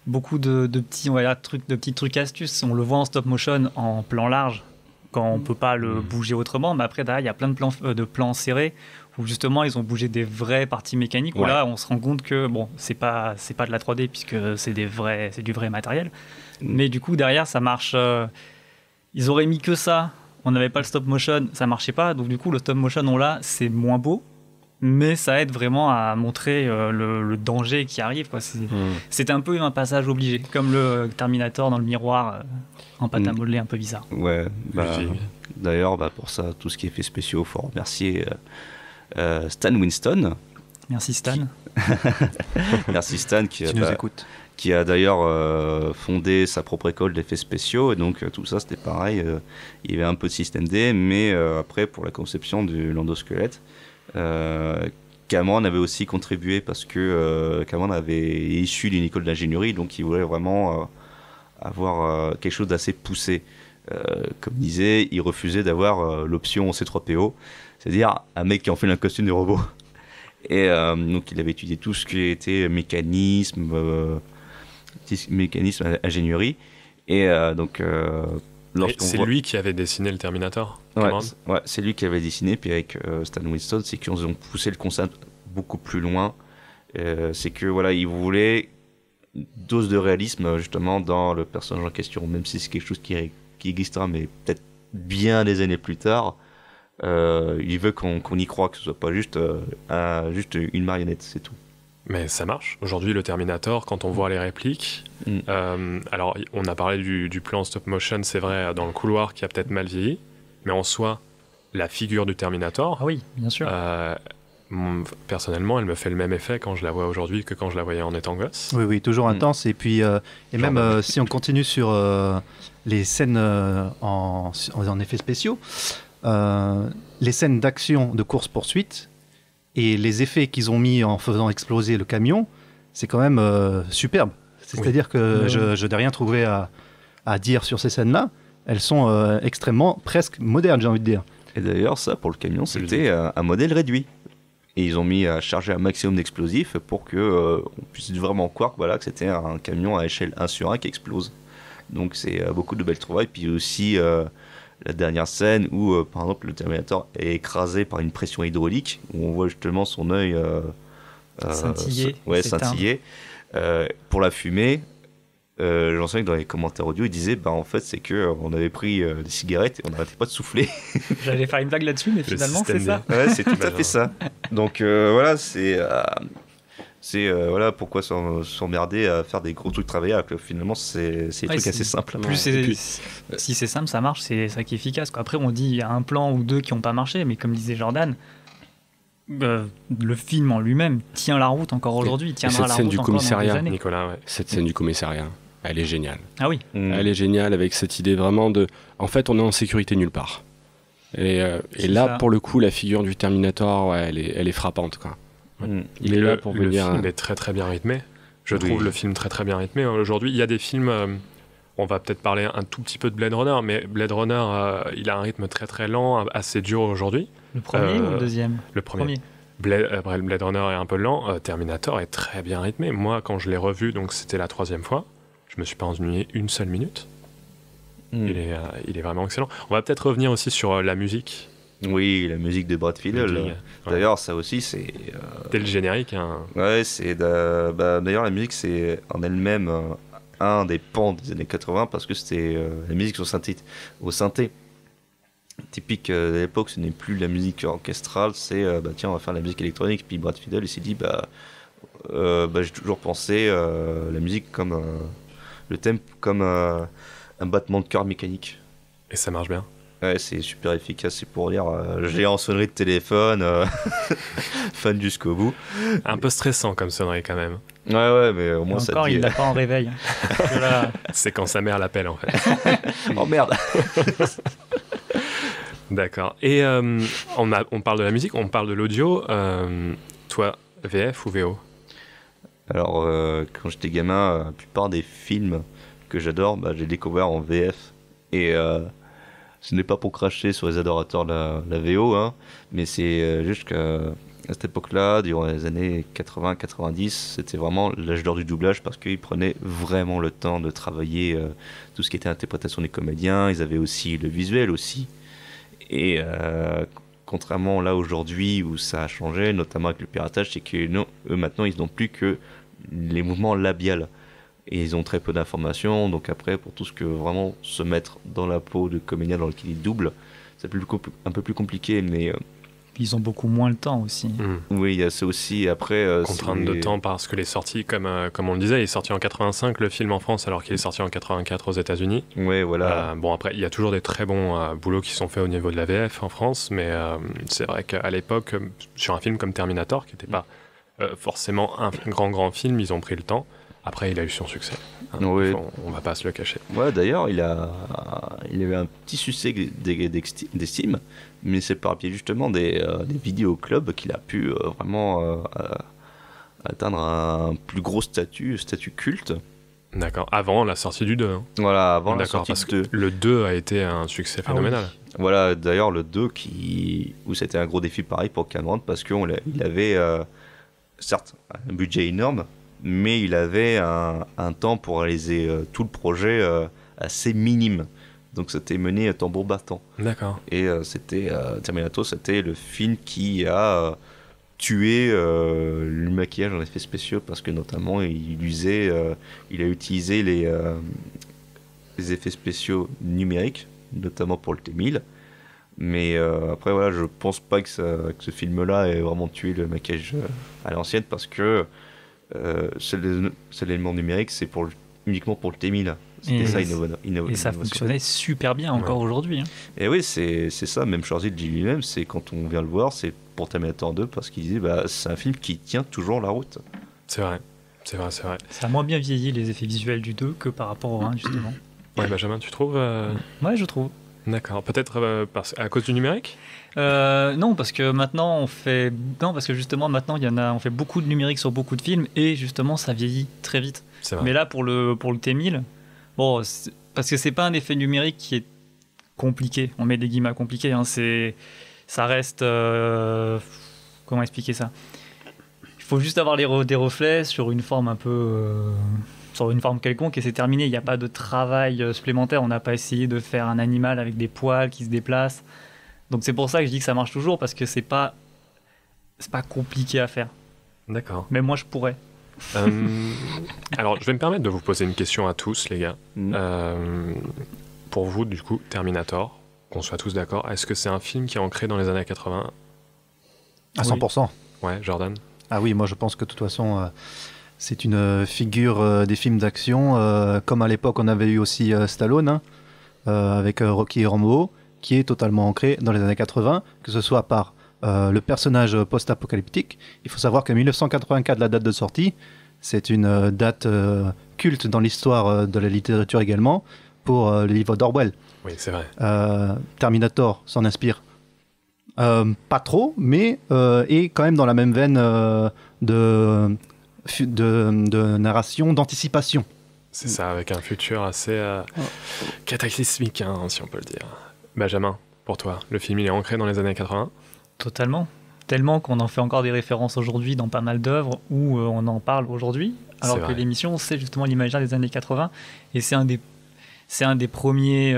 petits trucs astuces. On le voit en stop motion en plan large quand on peut pas le bouger autrement, mais après derrière il y a plein de plans serrés où justement ils ont bougé des vraies parties mécaniques, où là on se rend compte que bon, c'est pas de la 3D puisque c'est du vrai matériel, mais du coup derrière ça marche. Ils auraient mis que ça, on n'avait pas le stop motion, ça marchait pas, donc du coup le stop motion on l'a, c'est moins beau, mais ça aide vraiment à montrer le danger qui arrive, quoi. C'est un peu un passage obligé, comme le Terminator dans le miroir en pâte à modeler un peu bizarre. Ouais, d'ailleurs pour ça, tout ce qui est effets spéciaux, il faut remercier Stan Winston. Merci Stan. Merci Stan qui nous écoute. Qui a d'ailleurs fondé sa propre école d'effets spéciaux, et donc tout ça c'était pareil, il y avait un peu de système D, mais après pour la conception du l'endosquelette, Cameron avait aussi contribué parce que Cameron avait issu d'une école d'ingénierie, donc il voulait vraiment avoir quelque chose d'assez poussé. Comme il disait, il refusait d'avoir l'option C3PO, c'est-à-dire un mec qui enfile un costume de robot. Et donc il avait étudié tout ce qui était mécanisme, ingénierie, et donc c'est lui qui avait dessiné le Terminator. Ouais, c'est lui qui avait dessiné, puis avec Stan Winston, c'est qu'ils ont poussé le concept beaucoup plus loin. C'est que voilà, ils voulaient une dose de réalisme justement dans le personnage en question, même si c'est quelque chose qui existera, mais peut-être bien des années plus tard. Il veut qu'on y croit, que ce soit pas juste une marionnette, c'est tout. Mais ça marche. Aujourd'hui, le Terminator, quand on voit les répliques, alors on a parlé du plan stop motion, c'est vrai, dans le couloir qui a peut-être mal vieilli, mais en soi, la figure du Terminator, ah oui, bien sûr. Personnellement, elle me fait le même effet quand je la vois aujourd'hui que quand je la voyais en étant gosse. Oui, toujours intense. Et puis, même si on continue sur les scènes en effets spéciaux, les scènes d'action, de course-poursuite, et les effets qu'ils ont mis en faisant exploser le camion, c'est quand même superbe. C'est-à-dire que je n'ai rien trouvé à dire sur ces scènes-là. Elles sont extrêmement, presque modernes, j'ai envie de dire. Et d'ailleurs, ça, pour le camion, c'était un modèle réduit. Et ils ont mis à charger un maximum d'explosifs pour que on puisse vraiment croire que c'était un camion à échelle 1/1 qui explose. Donc c'est beaucoup de belles trouvailles. Puis aussi la dernière scène où, par exemple, le Terminator est écrasé par une pression hydraulique, où on voit justement son œil scintiller. Pour la fumée, j'en sais que dans les commentaires audio, ils disaient en fait, c'est qu'on avait pris des cigarettes et on n'arrêtait pas de souffler. J'allais faire une blague là-dessus, mais finalement, c'est ça. Ouais, c'est tout à fait ça. Donc voilà, c'est pourquoi s'emmerder à faire des gros trucs travaillables. Finalement, c'est des trucs assez simples. Si c'est simple, ça marche, c'est ça qui est efficace, quoi. Après, on dit il y a un plan ou deux qui n'ont pas marché, mais comme disait Jordan, le film en lui-même tient la route encore aujourd'hui. Il tiendra la route encore dans des années. Nicolas, cette scène du commissariat, elle est géniale. Ah oui. Elle est géniale avec cette idée vraiment de... En fait, on est en sécurité nulle part. Et là, ça. Pour le coup, la figure du Terminator, elle est frappante, quoi. Il est là pour venir... Le film est très très bien rythmé. Je trouve le film très très bien rythmé. Aujourd'hui, il y a des films... on va peut-être parler un tout petit peu de Blade Runner, mais Blade Runner, il a un rythme très très lent, assez dur aujourd'hui. Le premier ou le deuxième ? Le premier. Blade Runner est un peu lent. Terminator est très bien rythmé. Moi, quand je l'ai revu, donc c'était la 3e fois, je me suis pas ennuyé une seule minute. Il est vraiment excellent. On va peut-être revenir aussi sur la musique. Oui, la musique de Brad Fiedel. D'ailleurs, ça aussi, c'est... Dès le générique. Ouais, c'est... d'ailleurs, la musique, c'est en elle-même un des pans des années 80, parce que c'était la musique au synthé. Typique de l'époque, ce n'est plus la musique orchestrale, c'est tiens, on va faire la musique électronique. Puis Brad Fiedel, il s'est dit j'ai toujours pensé la musique comme le thème comme un battement de cœur mécanique. Et ça marche bien. Ouais, c'est super efficace, c'est pour dire j'ai en sonnerie de téléphone, fan jusqu'au bout. Un peu stressant comme sonnerie quand même. Ouais, mais au moins ça encore, dit... il l'a pas en réveil. C'est quand sa mère l'appelle en fait. Oh merde. D'accord. Et on parle de la musique, on parle de l'audio. Toi, VF ou VO ? Alors, quand j'étais gamin, la plupart des films que j'adore, j'ai découvert en VF. Et ce n'est pas pour cracher sur les adorateurs de la VO, hein, mais c'est juste qu'à cette époque-là, durant les années 80-90, c'était vraiment l'âge d'or du doublage, parce qu'ils prenaient vraiment le temps de travailler tout ce qui était interprétation des comédiens. Ils avaient aussi le visuel aussi. Et contrairement là aujourd'hui où ça a changé, notamment avec le piratage, c'est que eux maintenant ils n'ont plus que les mouvements labiaux. Et ils ont très peu d'informations, donc après pour tout ce que vraiment se mettre dans la peau de comédien dans lequel ils doublent, c'est un peu plus compliqué, mais... Ils ont beaucoup moins le temps aussi. Oui, il y a ça aussi. Après, contrainte de temps parce que les sorties, comme on le disait, il est sorti en 85 le film en France, alors qu'il est sorti en 84 aux États-Unis. Oui, voilà. Bon, après, il y a toujours des très bons boulots qui sont faits au niveau de la VF en France, mais c'est vrai qu'à l'époque, sur un film comme Terminator, qui n'était pas forcément un grand film, ils ont pris le temps. Après, il a eu son succès. Oui. On va pas se le cacher. Ouais, d'ailleurs, il avait un petit succès d'estime, mais c'est par biais justement des vidéoclubs qu'il a pu vraiment atteindre un plus gros statut culte. D'accord, avant la sortie du 2. Hein. Voilà, avant la sortie du 2. Le 2 a été un succès phénoménal. Oui. Voilà, d'ailleurs, le 2, où c'était un gros défi pareil pour Cameron, parce qu'il avait, certes, un budget énorme, mais il avait un temps pour réaliser tout le projet assez minime. Donc c'était mené tambour battant. D'accord. Et Terminator, c'était le film qui a tué le maquillage en effets spéciaux, parce que notamment il a utilisé les effets spéciaux numériques, notamment pour le T-1000. Mais après voilà, je pense pas que ce film-là ait vraiment tué le maquillage à l'ancienne, parce que l'élément numérique, c'est uniquement pour le T-1000. C'était ça, et ça fonctionnait super bien encore aujourd'hui. Hein. Et oui, c'est ça. Même Schwarzy dit lui-même, c'est quand on vient le voir, c'est pour Terminator 2, parce qu'il disait c'est un film qui tient toujours la route. C'est vrai. Ça a moins bien vieilli les effets visuels du 2 que par rapport au 1, justement. Ouais, Benjamin, tu trouves Ouais, je trouve. D'accord. Peut-être à cause du numérique? Non, parce que maintenant non, parce que justement maintenant on fait beaucoup de numérique sur beaucoup de films et justement ça vieillit très vite. C'est vrai. Mais là pour le T1000, bon, parce que c'est pas un effet numérique qui est compliqué. On met des guillemets compliqués. Hein, ça reste comment expliquer ça? Il faut juste avoir des reflets sur une forme un peu sur une forme quelconque et c'est terminé. Il n'y a pas de travail supplémentaire. On n'a pas essayé de faire un animal avec des poils qui se déplacent. Donc c'est pour ça que je dis que ça marche toujours parce que c'est pas compliqué à faire. D'accord. Mais moi je pourrais. Alors je vais me permettre de vous poser une question à tous les gars. Pour vous du coup Terminator, qu'on soit tous d'accord, est-ce que c'est un film qui est ancré dans les années 80? À 100%. Ouais, Jordan? Ah oui, moi je pense que de toute façon c'est une figure des films d'action, comme à l'époque on avait eu aussi Stallone hein, avec Rocky et Rambo, qui est totalement ancré dans les années 80, que ce soit par le personnage post-apocalyptique. Il faut savoir que 1984, la date de sortie, c'est une date culte dans l'histoire de la littérature également, pour le livre d'Orwell. Oui, c'est vrai. Terminator s'en inspire. Pas trop, mais est quand même dans la même veine de narration, d'anticipation. C'est ça, avec un futur assez cataclysmique, hein, si on peut le dire. Benjamin, pour toi, le film il est ancré dans les années 80? Totalement. Tellement qu'on en fait encore des références aujourd'hui dans pas mal d'œuvres où on en parle aujourd'hui, alors que l'émission c'est justement l'imaginaire des années 80 et c'est un des premiers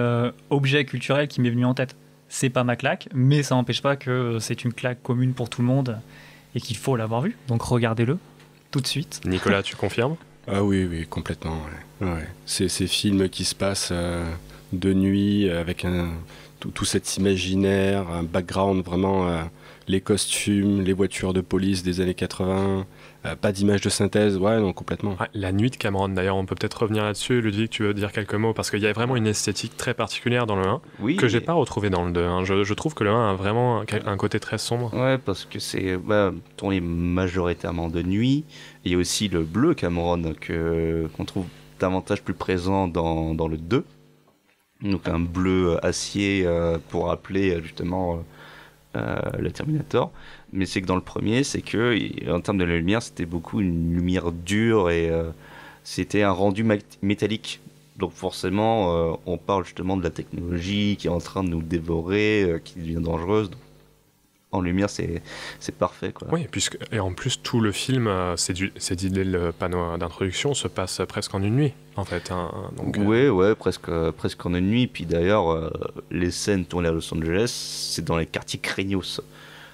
objets culturels qui m'est venu en tête. C'est pas ma claque, mais ça n'empêche pas que c'est une claque commune pour tout le monde et qu'il faut l'avoir vu. Donc regardez-le tout de suite. Nicolas, tu confirmes? Ah oui, complètement. Ouais. Ces films qui se passent de nuit avec tout cet imaginaire, un background vraiment, les costumes, les voitures de police des années 80, pas d'image de synthèse, ouais, non, complètement. Ah, la nuit de Cameron, d'ailleurs, on peut peut-être revenir là-dessus. Ludwig, tu veux dire quelques mots? Parce qu'il y a vraiment une esthétique très particulière dans le 1 que j'ai pas retrouvée dans le 2. Hein. Je trouve que le 1 a vraiment un côté très sombre. Ouais, parce que c'est tourné majoritairement de nuit. Il y a aussi le bleu Cameron qu'on trouve davantage plus présent dans le 2. Donc un bleu acier pour rappeler justement le Terminator. Mais c'est que dans le premier, c'est que en termes de la lumière, c'était beaucoup une lumière dure et c'était un rendu métallique. Donc forcément, on parle justement de la technologie qui est en train de nous dévorer, qui devient dangereuse. Donc, en lumière, c'est parfait, quoi. Oui, et en plus, tout le film, c'est dit dès le panneau d'introduction, se passe presque en une nuit, en fait. Hein, donc, ouais, presque en une nuit. Puis d'ailleurs, les scènes tournées à Los Angeles, c'est dans les quartiers craignos.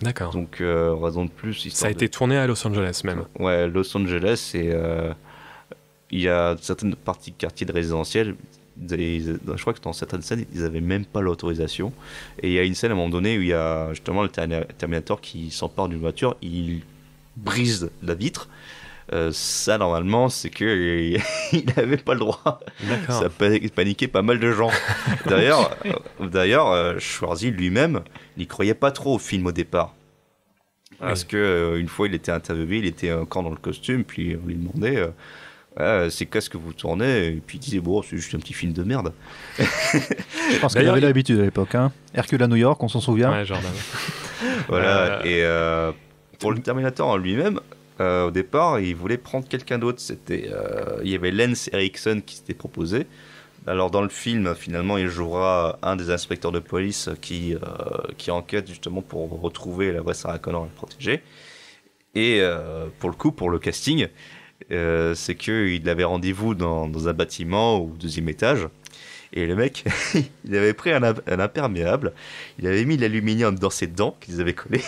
D'accord. Donc, raison de plus. Ça a été tourné à Los Angeles, même. Ouais, Los Angeles, et il y a certaines parties de quartiers de résidentiel. Je crois que dans certaines scènes, ils n'avaient même pas l'autorisation. Et il y a une scène à un moment donné où il y a justement le Terminator qui s'empare d'une voiture, il brise la vitre. Ça, normalement, c'est qu'il n'avait pas le droit. D'accord. Ça a paniqué pas mal de gens. D'ailleurs, Schwarzy lui-même, il n'y croyait pas trop au film au départ. Parce que une fois, il était interviewé, il était encore dans le costume, puis on lui demandait... c'est qu'est-ce que vous tournez? Et puis il disait bon, c'est juste un petit film de merde. Je pense qu'il avait l'habitude à l'époque, hein. Hercule à New York, on s'en souvient. Ouais, Jordan. Voilà. Et pour le Terminator en lui-même, au départ, il voulait prendre quelqu'un d'autre. Il y avait Lance Erickson qui s'était proposé. Alors dans le film, finalement, il jouera un des inspecteurs de police qui enquête justement pour retrouver la vraie Sarah Connor et la protéger. Et pour le casting, c'est qu'il avait rendez-vous dans un bâtiment au 2e étage. Et le mec, il avait pris un imperméable, il avait mis l'aluminium dans ses dents qu'ils avaient collées,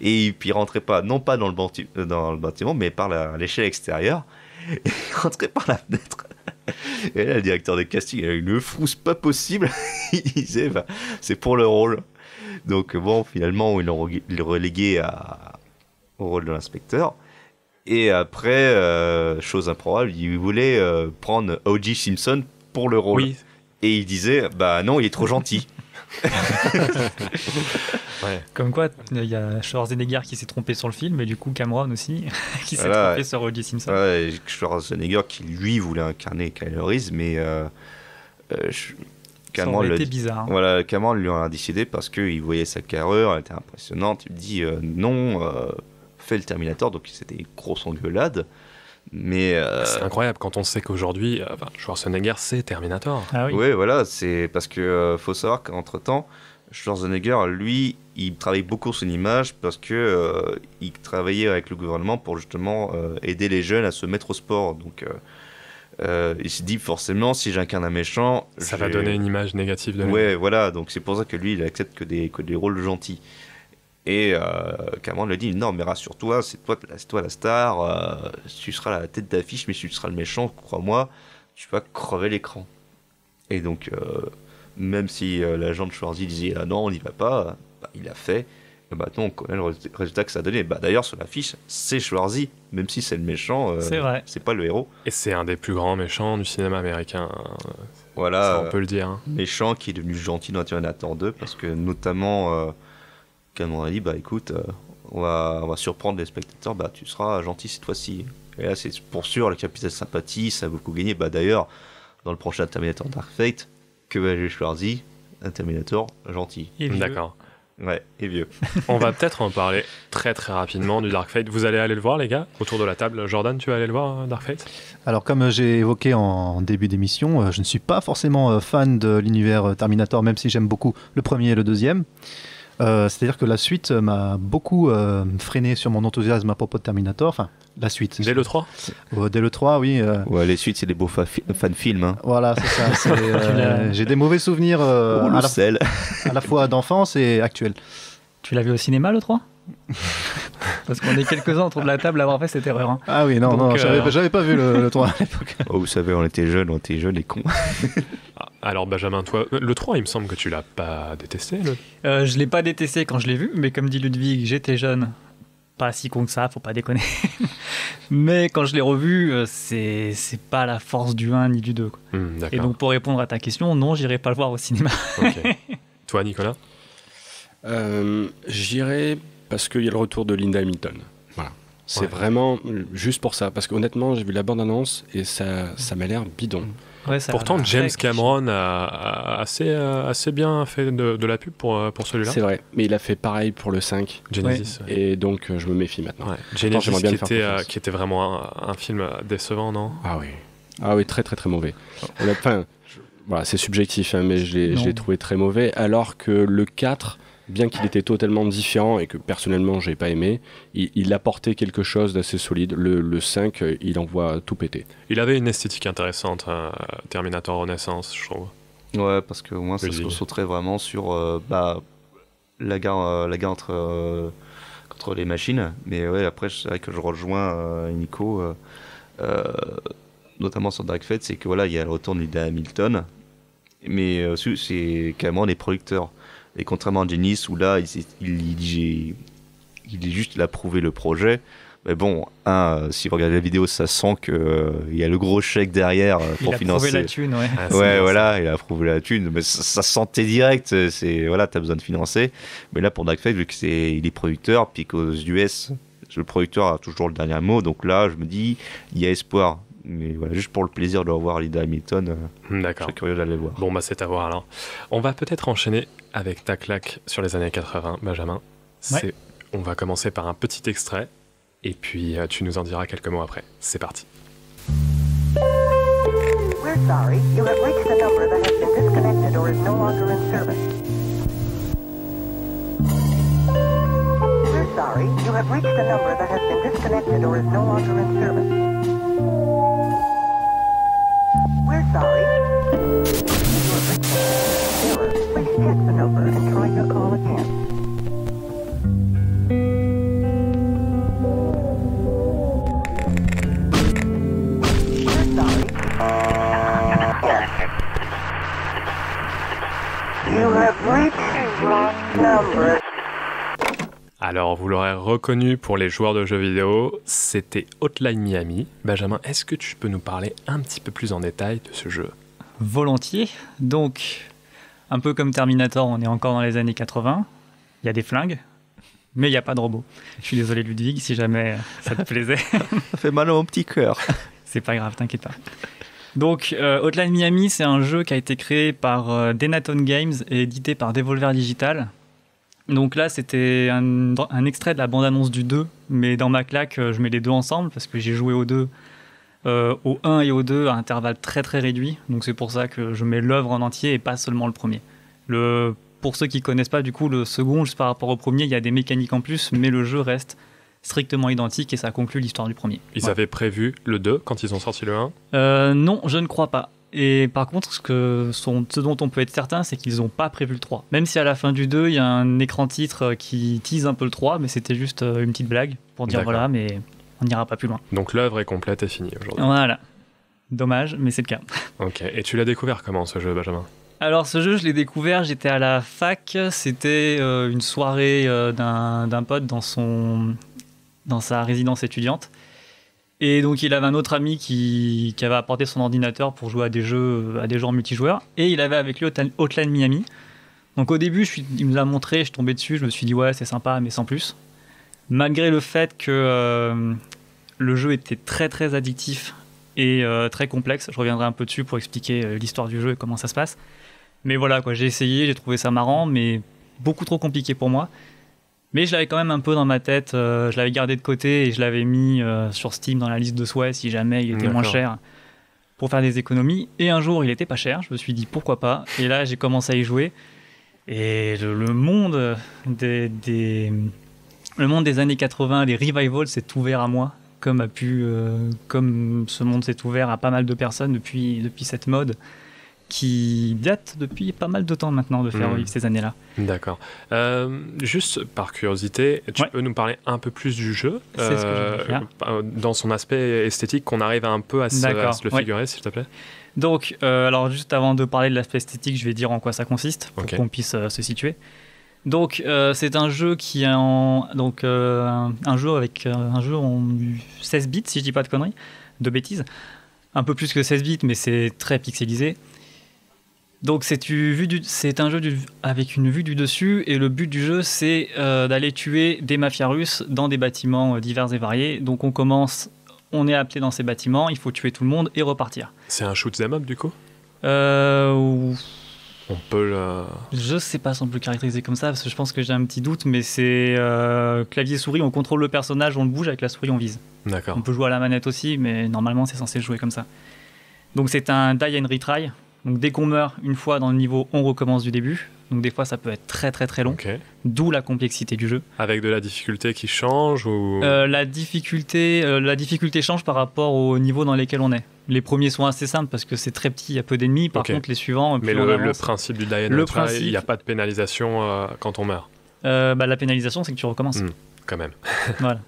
et puis il rentrait pas, non pas dans le bâtiment, mais par l'échelle extérieure. Il rentrait par la fenêtre. Et là, le directeur de casting, il avait une frousse pas possible. Il disait, c'est pour le rôle. Donc bon, finalement, ils l'ont relégué au rôle de l'inspecteur. Et après, chose improbable, il voulait prendre O.J. Simpson pour le rôle. Oui. Et il disait, non, il est trop gentil. Ouais. Comme quoi, il y a Schwarzenegger qui s'est trompé sur le film, et du coup Cameron aussi, qui s'est trompé sur O.J. Simpson. Ouais, Schwarzenegger qui, lui, voulait incarner Kyle Reese, mais Cameron aurait été bizarre. Hein. Voilà, Cameron lui en a décidé parce qu'il voyait sa carrure, elle était impressionnante. Il me dit non, fais le Terminator. Donc c'était une grosse engueulade. Mais c'est incroyable quand on sait qu'aujourd'hui, Schwarzenegger c'est Terminator. Ah oui. Ouais, voilà, c'est parce que faut savoir qu'entre-temps, Schwarzenegger, lui, il travaille beaucoup sur l'image parce que il travaillait avec le gouvernement pour justement aider les jeunes à se mettre au sport. Donc il se dit forcément, si j'incarne un méchant, ça va donner une image négative de lui. Ouais, voilà, donc c'est pour ça que lui, il accepte que des rôles gentils. Et Cameron lui dit non, mais rassure-toi, c'est toi la star, tu seras la tête d'affiche, mais si tu seras le méchant, crois-moi, tu vas crever l'écran. Et donc, même si l'agent de Schwarzy disait ah non, on n'y va pas, il a fait. Et maintenant, on connaît le résultat que ça a donné. D'ailleurs, sur l'affiche, c'est Schwarzy, même si c'est le méchant, c'est vrai. C'est pas le héros. Et c'est un des plus grands méchants du cinéma américain. Voilà, ça, on peut le dire. Hein. Méchant qui est devenu gentil dans Terminator 2, parce que notamment. Cameron a dit écoute, on va surprendre les spectateurs, tu seras gentil cette fois-ci. Et là c'est pour sûr, le capitaine sympathie, ça a beaucoup gagné. D'ailleurs, dans le prochain Terminator Dark Fate, que va jouer Schwarzy, un Terminator gentil. D'accord. Ouais, et vieux. On va peut-être en parler très très rapidement du Dark Fate. Vous allez aller le voir les gars, autour de la table. Jordan, tu vas aller le voir Dark Fate ? Alors comme j'ai évoqué en début d'émission, je ne suis pas forcément fan de l'univers Terminator, même si j'aime beaucoup le premier et le deuxième. C'est-à-dire que la suite m'a beaucoup freiné sur mon enthousiasme à propos de Terminator. Enfin, la suite. Dès le 3 Dès le 3, oui. Ouais, les suites, c'est des beaux fan-films. Hein. Voilà, c'est ça. J'ai des mauvais souvenirs à la fois d'enfance et actuels. Tu l'as vu au cinéma, le 3 Parce qu'on est quelques-uns autour de la table à avoir fait cette erreur. Hein. Ah oui, non, j'avais pas vu le 3 à l'époque. Oh, vous savez, on était jeunes et cons. Alors Benjamin, toi, le 3, il me semble que tu l'as pas détesté. Je l'ai pas détesté quand je l'ai vu, mais comme dit Ludwig, j'étais jeune. Pas si con que ça, faut pas déconner. Mais quand je l'ai revu, c'est pas la force du 1 ni du 2. Quoi. Et donc pour répondre à ta question, non, j'irai pas le voir au cinéma. Okay. Toi, Nicolas ? J'irai parce qu'il y a le retour de Linda Hamilton. Voilà. C'est vraiment juste pour ça. Parce qu'honnêtement, j'ai vu la bande-annonce et ça m'a l'air bidon. Ouais, pourtant, James Cameron a assez bien fait de la pub pour celui-là. C'est vrai, mais il a fait pareil pour le 5. Genesis. Ouais. Et donc, je me méfie maintenant. Ouais. Genesis qui était vraiment un film décevant, non ? Ah oui, très très très mauvais. Enfin, voilà, c'est subjectif, hein, mais je l'ai trouvé très mauvais. Alors que le 4... bien qu'il était totalement différent et que personnellement j'ai pas aimé, il apportait quelque chose d'assez solide. Le 5, il envoie tout péter. Il avait une esthétique intéressante, Terminator Renaissance, je trouve. Ouais, parce qu'au moins ça se concentrait vraiment sur la guerre contre les machines. Mais ouais, après c'est vrai que je rejoins Nico, notamment sur Dark Fate, c'est que voilà, il y a le retour de Linda Hamilton, mais c'est carrément les producteurs. Et contrairement à Genesis, où là, il est juste là prouver le projet. Mais bon, si vous regardez la vidéo, ça sent qu'il y a le gros chèque derrière pour financer. Il a prouvé la thune, ouais. Ouais, voilà, il a prouvé la thune. Mais ça sentait direct. Voilà, t'as besoin de financer. Mais là, pour Dark Fate, vu qu'il est producteur, puis qu'aux US, le producteur a toujours le dernier mot. Donc là, je me dis, il y a espoir. Mais voilà, juste pour le plaisir de revoir Linda Hamilton, je serais curieux d'aller le voir. Bon, c'est à voir alors. On va peut-être enchaîner avec ta claque sur les années 80, Benjamin. Ouais. On va commencer par un petit extrait, et puis tu nous en diras quelques mots après. C'est parti. We're sorry, you have reached a number that has been disconnected or is no longer in service. We're sorry, you have reached a number that has been disconnected or is no longer in service. We're sorry. Error. Please check the number and try your call again. We're sorry. You have reached the wrong number. Alors, vous l'aurez reconnu pour les joueurs de jeux vidéo, c'était Hotline Miami. Benjamin, est-ce que tu peux nous parler un petit peu plus en détail de ce jeu ? Volontiers. Donc, un peu comme Terminator, on est encore dans les années 80. Il y a des flingues, mais il n'y a pas de robots. Je suis désolé, Ludwig, si jamais ça te plaisait. Ça fait mal à mon petit cœur. C'est pas grave, t'inquiète pas. Donc, Hotline Miami, c'est un jeu qui a été créé par Denatone Games et édité par Devolver Digital. Donc là, c'était un extrait de la bande-annonce du 2, mais dans ma claque, je mets les deux ensemble parce que j'ai joué au 2, au 1 et au 2 à intervalles très très réduits. Donc c'est pour ça que je mets l'œuvre en entier et pas seulement le premier. Pour ceux qui connaissent pas, du coup, le second, juste par rapport au premier, il y a des mécaniques en plus, mais le jeu reste strictement identique et ça conclut l'histoire du premier. Ils avaient prévu le 2 quand ils ont sorti le 1 ? Non, je ne crois pas. Et par contre, ce dont on peut être certain, c'est qu'ils n'ont pas prévu le 3. Même si à la fin du 2, il y a un écran titre qui tease un peu le 3, mais c'était juste une petite blague pour dire voilà, mais on n'ira pas plus loin. Donc l'œuvre est complète et finie aujourd'hui. Voilà. Dommage, mais c'est le cas. Ok, et tu l'as découvert comment ce jeu, Benjamin ? Alors ce jeu, je l'ai découvert, j'étais à la fac, c'était une soirée d'un pote dans sa résidence étudiante. Et donc il avait un autre ami qui avait apporté son ordinateur pour jouer à des jeux en multijoueur. Et il avait avec lui Hotline Miami. Donc au début, il me l'a montré, je suis tombé dessus, je me suis dit ouais c'est sympa mais sans plus. Malgré le fait que le jeu était très très addictif et très complexe, je reviendrai un peu dessus pour expliquer l'histoire du jeu et comment ça se passe. Mais voilà, quoi, j'ai essayé, j'ai trouvé ça marrant, mais beaucoup trop compliqué pour moi. Mais je l'avais quand même un peu dans ma tête, je l'avais gardé de côté et je l'avais mis sur Steam dans la liste de souhaits si jamais il était moins cher pour faire des économies. Et un jour, il était pas cher, je me suis dit pourquoi pas. Et là, j'ai commencé à y jouer. Et le monde des années 80, des revivals s'est ouvert à moi, comme ce monde s'est ouvert à pas mal de personnes depuis cette mode qui date depuis pas mal de temps maintenant de faire revivre ces années-là. D'accord. Juste par curiosité, tu peux nous parler un peu plus du jeu, C'est ce que je veux faire. Dans son aspect esthétique, qu'on arrive un peu à se le figurer, s'il te plaît. Donc, alors juste avant de parler de l'aspect esthétique, je vais dire en quoi ça consiste, pour qu'on puisse se situer. Donc, c'est un jeu qui est un jeu en 16 bits, si je dis pas de bêtises. Un peu plus que 16 bits, mais c'est très pixelisé. Donc c'est un jeu avec une vue du dessus et le but du jeu c'est d'aller tuer des mafias russes dans des bâtiments divers et variés. Donc on est appelé dans ces bâtiments, il faut tuer tout le monde et repartir. C'est un shoot 'em up du coup ? On peut le... Je sais pas si on peut le caractériser comme ça parce que je pense que j'ai un petit doute, mais c'est clavier souris, on contrôle le personnage, on le bouge, avec la souris on vise. D'accord. On peut jouer à la manette aussi, mais normalement c'est censé jouer comme ça. Donc c'est un die and retry. Donc dès qu'on meurt une fois dans le niveau, on recommence du début. Donc des fois ça peut être très très très long. D'où la complexité du jeu. Avec de la difficulté qui change ou... la difficulté change par rapport au niveau dans lesquels on est. Les premiers sont assez simples parce que c'est très petit, il y a peu d'ennemis. Par contre les suivants... Mais le principe du die and retry, il n'y a pas de pénalisation quand on meurt. La pénalisation c'est que tu recommences. Quand même. Voilà.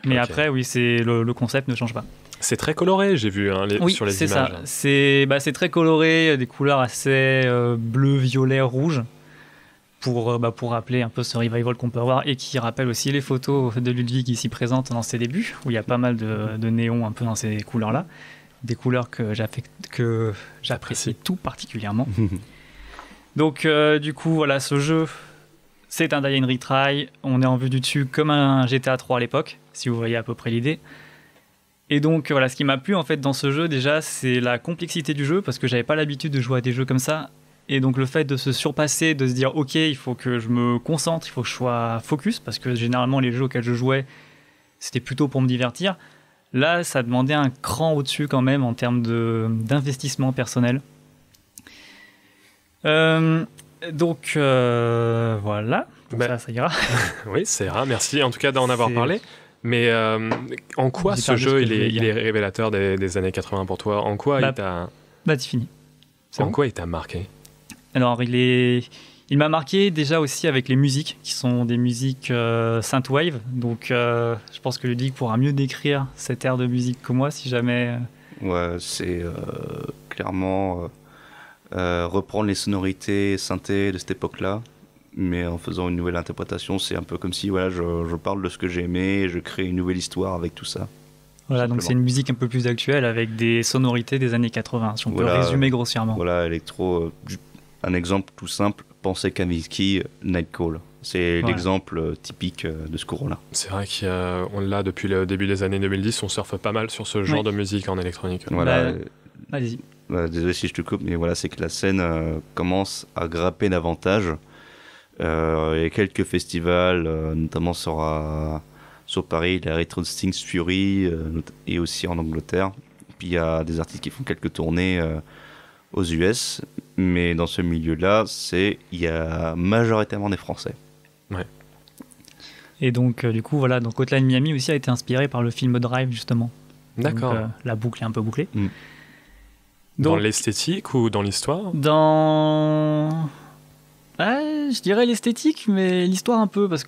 Mais après oui, le concept ne change pas. C'est très coloré, j'ai vu sur les images. C'est ça. C'est très coloré, des couleurs assez bleu, violet, rouge, pour rappeler un peu ce revival qu'on peut avoir et qui rappelle aussi les photos de Ludwig ici présentes dans ses débuts, où il y a pas mal de néons un peu dans ces couleurs-là, des couleurs que j'apprécie tout particulièrement. Donc du coup, voilà, ce jeu, c'est un die and retry, on est en vue du dessus comme un GTA 3 à l'époque, si vous voyez à peu près l'idée. Et donc voilà, ce qui m'a plu en fait dans ce jeu déjà, c'est la complexité du jeu parce que j'avais pas l'habitude de jouer à des jeux comme ça. Et donc le fait de se surpasser, de se dire ok, il faut que je me concentre, il faut que je sois focus parce que généralement les jeux auxquels je jouais, c'était plutôt pour me divertir. Là, ça demandait un cran au-dessus quand même en termes d'investissement personnel. Donc voilà, ça ira. Oui, ça ira. Merci en tout cas d'en avoir parlé. Mais en quoi ce jeu il est révélateur des années 80 pour toi ? En quoi il t'a... c'est fini. Quoi il t'a marqué ? Alors il m'a marqué déjà aussi avec les musiques qui sont des musiques synthwave. Donc je pense que Ludwig pourra mieux décrire cette aire de musique que moi si jamais... Ouais, c'est clairement reprendre les sonorités synthé de cette époque-là. Mais en faisant une nouvelle interprétation, c'est un peu comme si je parle de ce que j'ai aimé et je crée une nouvelle histoire avec tout ça. Voilà, donc c'est une musique un peu plus actuelle avec des sonorités des années 80, si on peut résumer grossièrement. Voilà, électro, un exemple tout simple, pensez Kavinsky, Nightcall. C'est l'exemple typique de ce courant-là. C'est vrai qu'on l'a depuis le début des années 2010, on surfe pas mal sur ce genre de musique en électronique. Voilà, Allez-y. Désolé si je te coupe, mais voilà, c'est que la scène commence à grimper davantage. Il y a quelques festivals, notamment sur Paris, la Retro Stings Fury, et aussi en Angleterre. Puis il y a des artistes qui font quelques tournées aux US, mais dans ce milieu-là, il y a majoritairement des Français. Ouais. Et donc, du coup, voilà, donc Hotline Miami aussi a été inspiré par le film Drive, justement. D'accord. Donc, la boucle est un peu bouclée. Dans Donc, l'esthétique ou dans l'histoire? Je dirais l'esthétique, mais l'histoire un peu, parce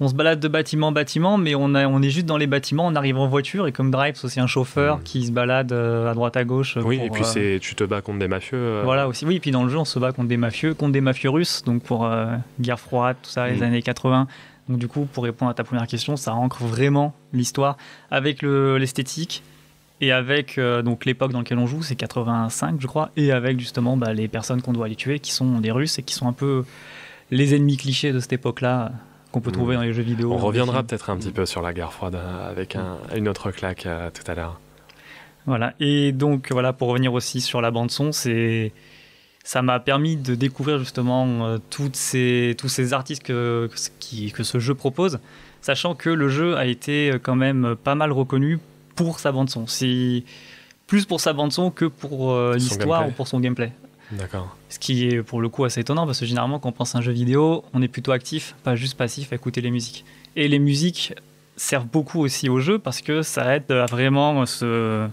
on se balade de bâtiment en bâtiment, mais on est juste dans les bâtiments, on arrive en voiture, et comme Drive, c'est aussi un chauffeur qui se balade à droite à gauche. Oui, et puis tu te bats contre des mafieux. Voilà aussi. Oui, et puis dans le jeu, on se bat contre des mafieux russes, donc pour guerre froide, tout ça, les années 80. Donc du coup, pour répondre à ta première question, ça ancre vraiment l'histoire avec l'esthétique et avec donc l'époque dans laquelle on joue, c'est 85 je crois, et avec justement les personnes qu'on doit aller tuer, qui sont des Russes et qui sont un peu les ennemis clichés de cette époque-là qu'on peut trouver dans les jeux vidéo. On reviendra peut-être un petit peu sur la guerre froide avec une autre claque tout à l'heure. Voilà, et donc voilà, pour revenir aussi sur la bande-son, ça m'a permis de découvrir justement tous ces artistes que ce jeu propose, sachant que le jeu a été quand même pas mal reconnu pour sa bande-son. C'est plus pour sa bande-son que pour l'histoire ou pour son gameplay. D'accord. Ce qui est pour le coup assez étonnant, parce que généralement quand on pense à un jeu vidéo, on est plutôt actif, pas juste passif à écouter les musiques. Et les musiques servent beaucoup aussi au jeu, parce que ça aide vraiment à se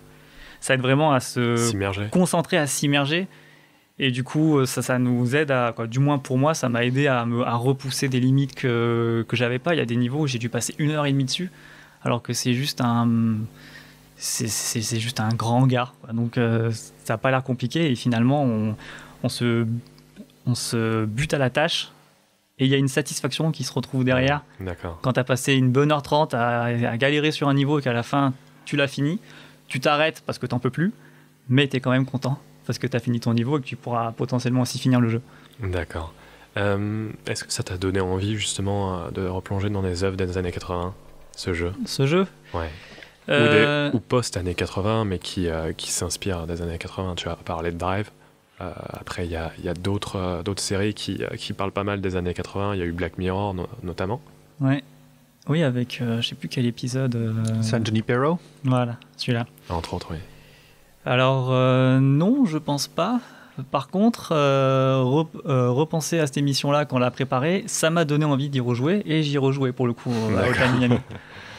s'immerger. Concentrer, à s'immerger. Et du coup, ça nous aide du moins pour moi, ça m'a aidé à repousser des limites que j'avais pas. Il y a des niveaux où j'ai dû passer 1h30 dessus, alors que c'est juste c'est juste un grand gars. Donc ça n'a pas l'air compliqué, et finalement on se bute à la tâche, et il y a une satisfaction qui se retrouve derrière. D'accord. Quand tu as passé une bonne heure 30 à galérer sur un niveau et qu'à la fin tu l'as fini, tu t'arrêtes parce que tu n'en peux plus, mais tu es quand même content parce que tu as fini ton niveau et que tu pourras potentiellement aussi finir le jeu. D'accord. Est-ce que ça t'a donné envie justement de replonger dans des œuvres des années 80, ce jeu? Ouais. Ou post-années 80, mais qui s'inspirent des années 80. Tu as parlé de Drive. Après, il y a d'autres séries qui parlent pas mal des années 80. Il y a eu Black Mirror notamment. Ouais. Oui, avec je sais plus quel épisode. San Junipero. Voilà, celui-là. Entre autres, oui. Alors non, je pense pas. Par contre, repenser à cette émission-là quand on l'a préparée, ça m'a donné envie d'y rejouer, et j'y rejouais pour le coup à Hotline Miami.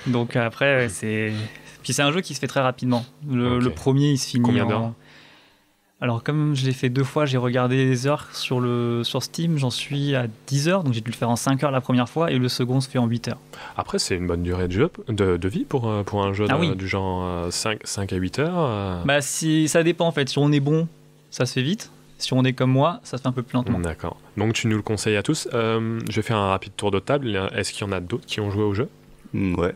Donc après, puis c'est un jeu qui se fait très rapidement. Le premier, il se finit Combien d'heures ? Alors comme je l'ai fait 2 fois, j'ai regardé les heures sur Steam, j'en suis à 10 heures, donc j'ai dû le faire en 5 heures la première fois, et le second se fait en 8 heures. Après, c'est une bonne durée de vie pour un jeu du genre 5 à 8 heures. Ça dépend en fait. Si on est bon, ça se fait vite. Si on est comme moi, ça se fait un peu plus lentement. D'accord. Donc tu nous le conseilles à tous. Je vais faire un rapide tour de table. Est-ce qu'il y en a d'autres qui ont joué au jeu ? Ouais.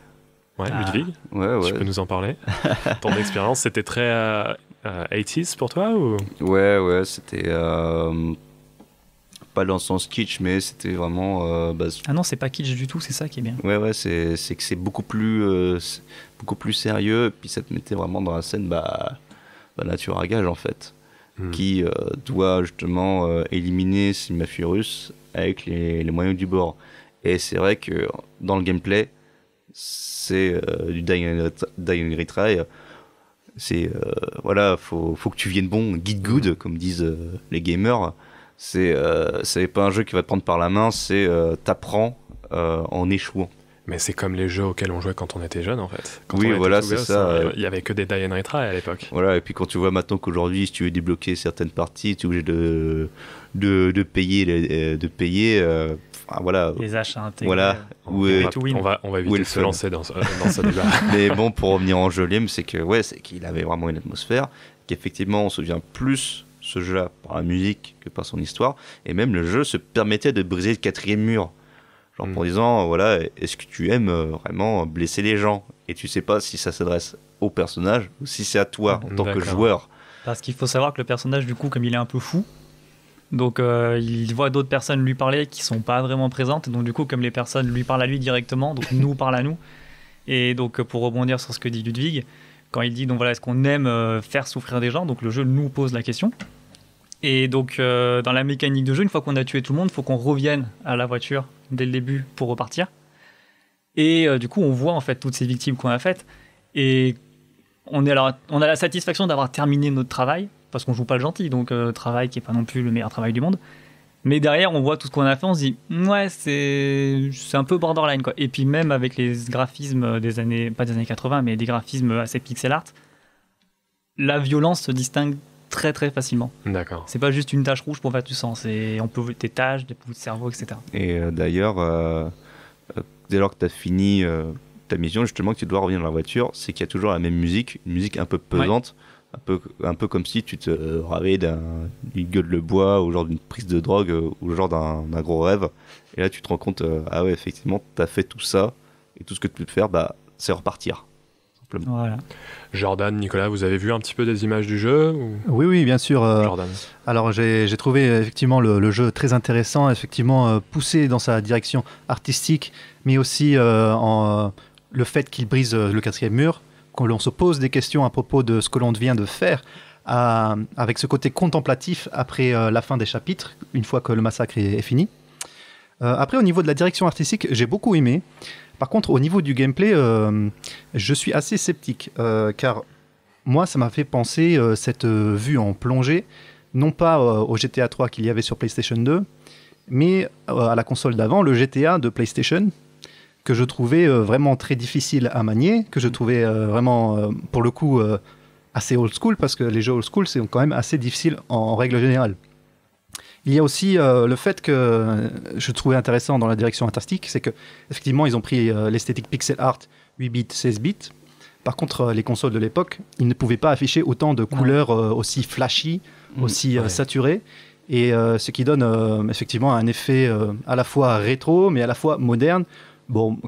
Ouais, Ludwig ? Ouais. Tu peux nous en parler ? Ton expérience, c'était très 80s pour toi ou... Ouais, c'était pas dans le sens kitsch, mais c'était vraiment... Ah non, c'est pas kitsch du tout, c'est ça qui est bien. Ouais, c'est que c'est beaucoup plus sérieux, et puis ça te mettait vraiment dans la scène nature à gage en fait, qui doit justement éliminer ces mafieux russes avec les moyens du bord. Et c'est vrai que dans le gameplay, c'est du die and retry. C'est faut que tu viennes bon, get good, comme disent les gamers. C'est pas un jeu qui va te prendre par la main, c'est t'apprends en échouant. Mais c'est comme les jeux auxquels on jouait quand on était jeune en fait. C'est ça. Il y avait que des die and retry à l'époque. Voilà, et puis quand tu vois maintenant qu'aujourd'hui, si tu veux débloquer certaines parties, tu es obligé de payer. Voilà. Les achats intégrés. Voilà. On va éviter de se lancer dans ce débat. Mais bon, pour revenir en jeu Liam, c'est qu'il avait vraiment une atmosphère, qu'effectivement on se souvient plus ce jeu-là par la musique que par son histoire, et même le jeu se permettait de briser le 4e mur. Genre en disant, est-ce que tu aimes vraiment blesser les gens ? Et tu sais pas si ça s'adresse au personnage ou si c'est à toi en tant que joueur. Parce qu'il faut savoir que le personnage, du coup, comme il est un peu fou, donc il voit d'autres personnes lui parler qui sont pas vraiment présentes, donc du coup comme les personnes lui parlent à lui directement, donc nous parlent à nous. Et donc pour rebondir sur ce que dit Ludwig, quand il dit donc voilà, est-ce qu'on aime faire souffrir des gens, donc le jeu nous pose la question. Et donc dans la mécanique de jeu, une fois qu'on a tué tout le monde, il faut qu'on revienne à la voiture dès le début pour repartir. Et du coup on voit en fait toutes ces victimes qu'on a faites, et on a la satisfaction d'avoir terminé notre travail, parce qu'on joue pas le gentil, donc travail qui est pas non plus le meilleur travail du monde. Mais derrière, on voit tout ce qu'on a fait, on se dit ouais, c'est un peu borderline, quoi. Et puis même avec les graphismes des années, pas des années 80, mais des graphismes assez pixel art, la violence se distingue très très facilement. D'accord. C'est pas juste une tache rouge pour faire du sang, on peut voir des taches, des bouts de cerveau, etc. Et d'ailleurs, dès lors que tu as fini ta mission, justement, que tu dois revenir dans la voiture, c'est qu'il y a toujours la même musique, une musique un peu pesante. Ouais. Un peu comme si tu te ravais d'une gueule de bois ou genre d'une prise de drogue ou genre d'un gros rêve. Et là, tu te rends compte, ah ouais, effectivement, tu as fait tout ça et tout ce que tu peux faire, c'est repartir. Simplement. Voilà. Jordan, Nicolas, vous avez vu un petit peu des images du jeu ou... Oui, bien sûr. Jordan. Alors, j'ai trouvé effectivement le jeu très intéressant, effectivement poussé dans sa direction artistique, mais aussi le fait qu'il brise le quatrième mur, quand l'on se pose des questions à propos de ce que l'on vient de faire, avec ce côté contemplatif après la fin des chapitres, une fois que le massacre est fini. Après, au niveau de la direction artistique, j'ai beaucoup aimé. Par contre, au niveau du gameplay, je suis assez sceptique, car moi, ça m'a fait penser cette vue en plongée, non pas au GTA 3 qu'il y avait sur PlayStation 2, mais à la console d'avant, le GTA de PlayStation, que je trouvais vraiment très difficile à manier, que je trouvais vraiment, pour le coup, assez old school, parce que les jeux old school, c'est quand même assez difficile en règle générale. Il y a aussi le fait que je trouvais intéressant dans la direction artistique, c'est qu'effectivement, ils ont pris l'esthétique pixel art 8 bits, 16 bits. Par contre, les consoles de l'époque, ils ne pouvaient pas afficher autant de couleurs aussi flashy, aussi saturées. Et ce qui donne effectivement un effet à la fois rétro, mais à la fois moderne,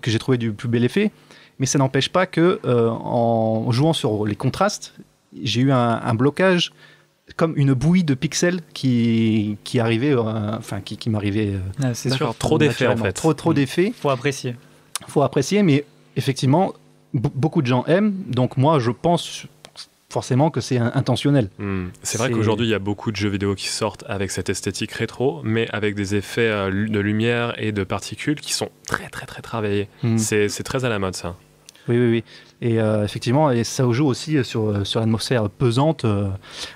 que j'ai trouvé du plus bel effet. Mais ça n'empêche pas que, en jouant sur les contrastes, j'ai eu un blocage, comme une bouillie de pixels qui arrivait, qui m'arrivait. C'est sûr, trop d'effets en fait. Trop d'effets. Faut apprécier, mais effectivement, beaucoup de gens aiment. Donc moi, je pense forcément que c'est intentionnel. C'est vrai qu'aujourd'hui, il y a beaucoup de jeux vidéo qui sortent avec cette esthétique rétro, mais avec des effets de lumière et de particules qui sont très très très travaillés. C'est très à la mode, ça. Oui. Et effectivement, et ça joue aussi sur l'atmosphère pesante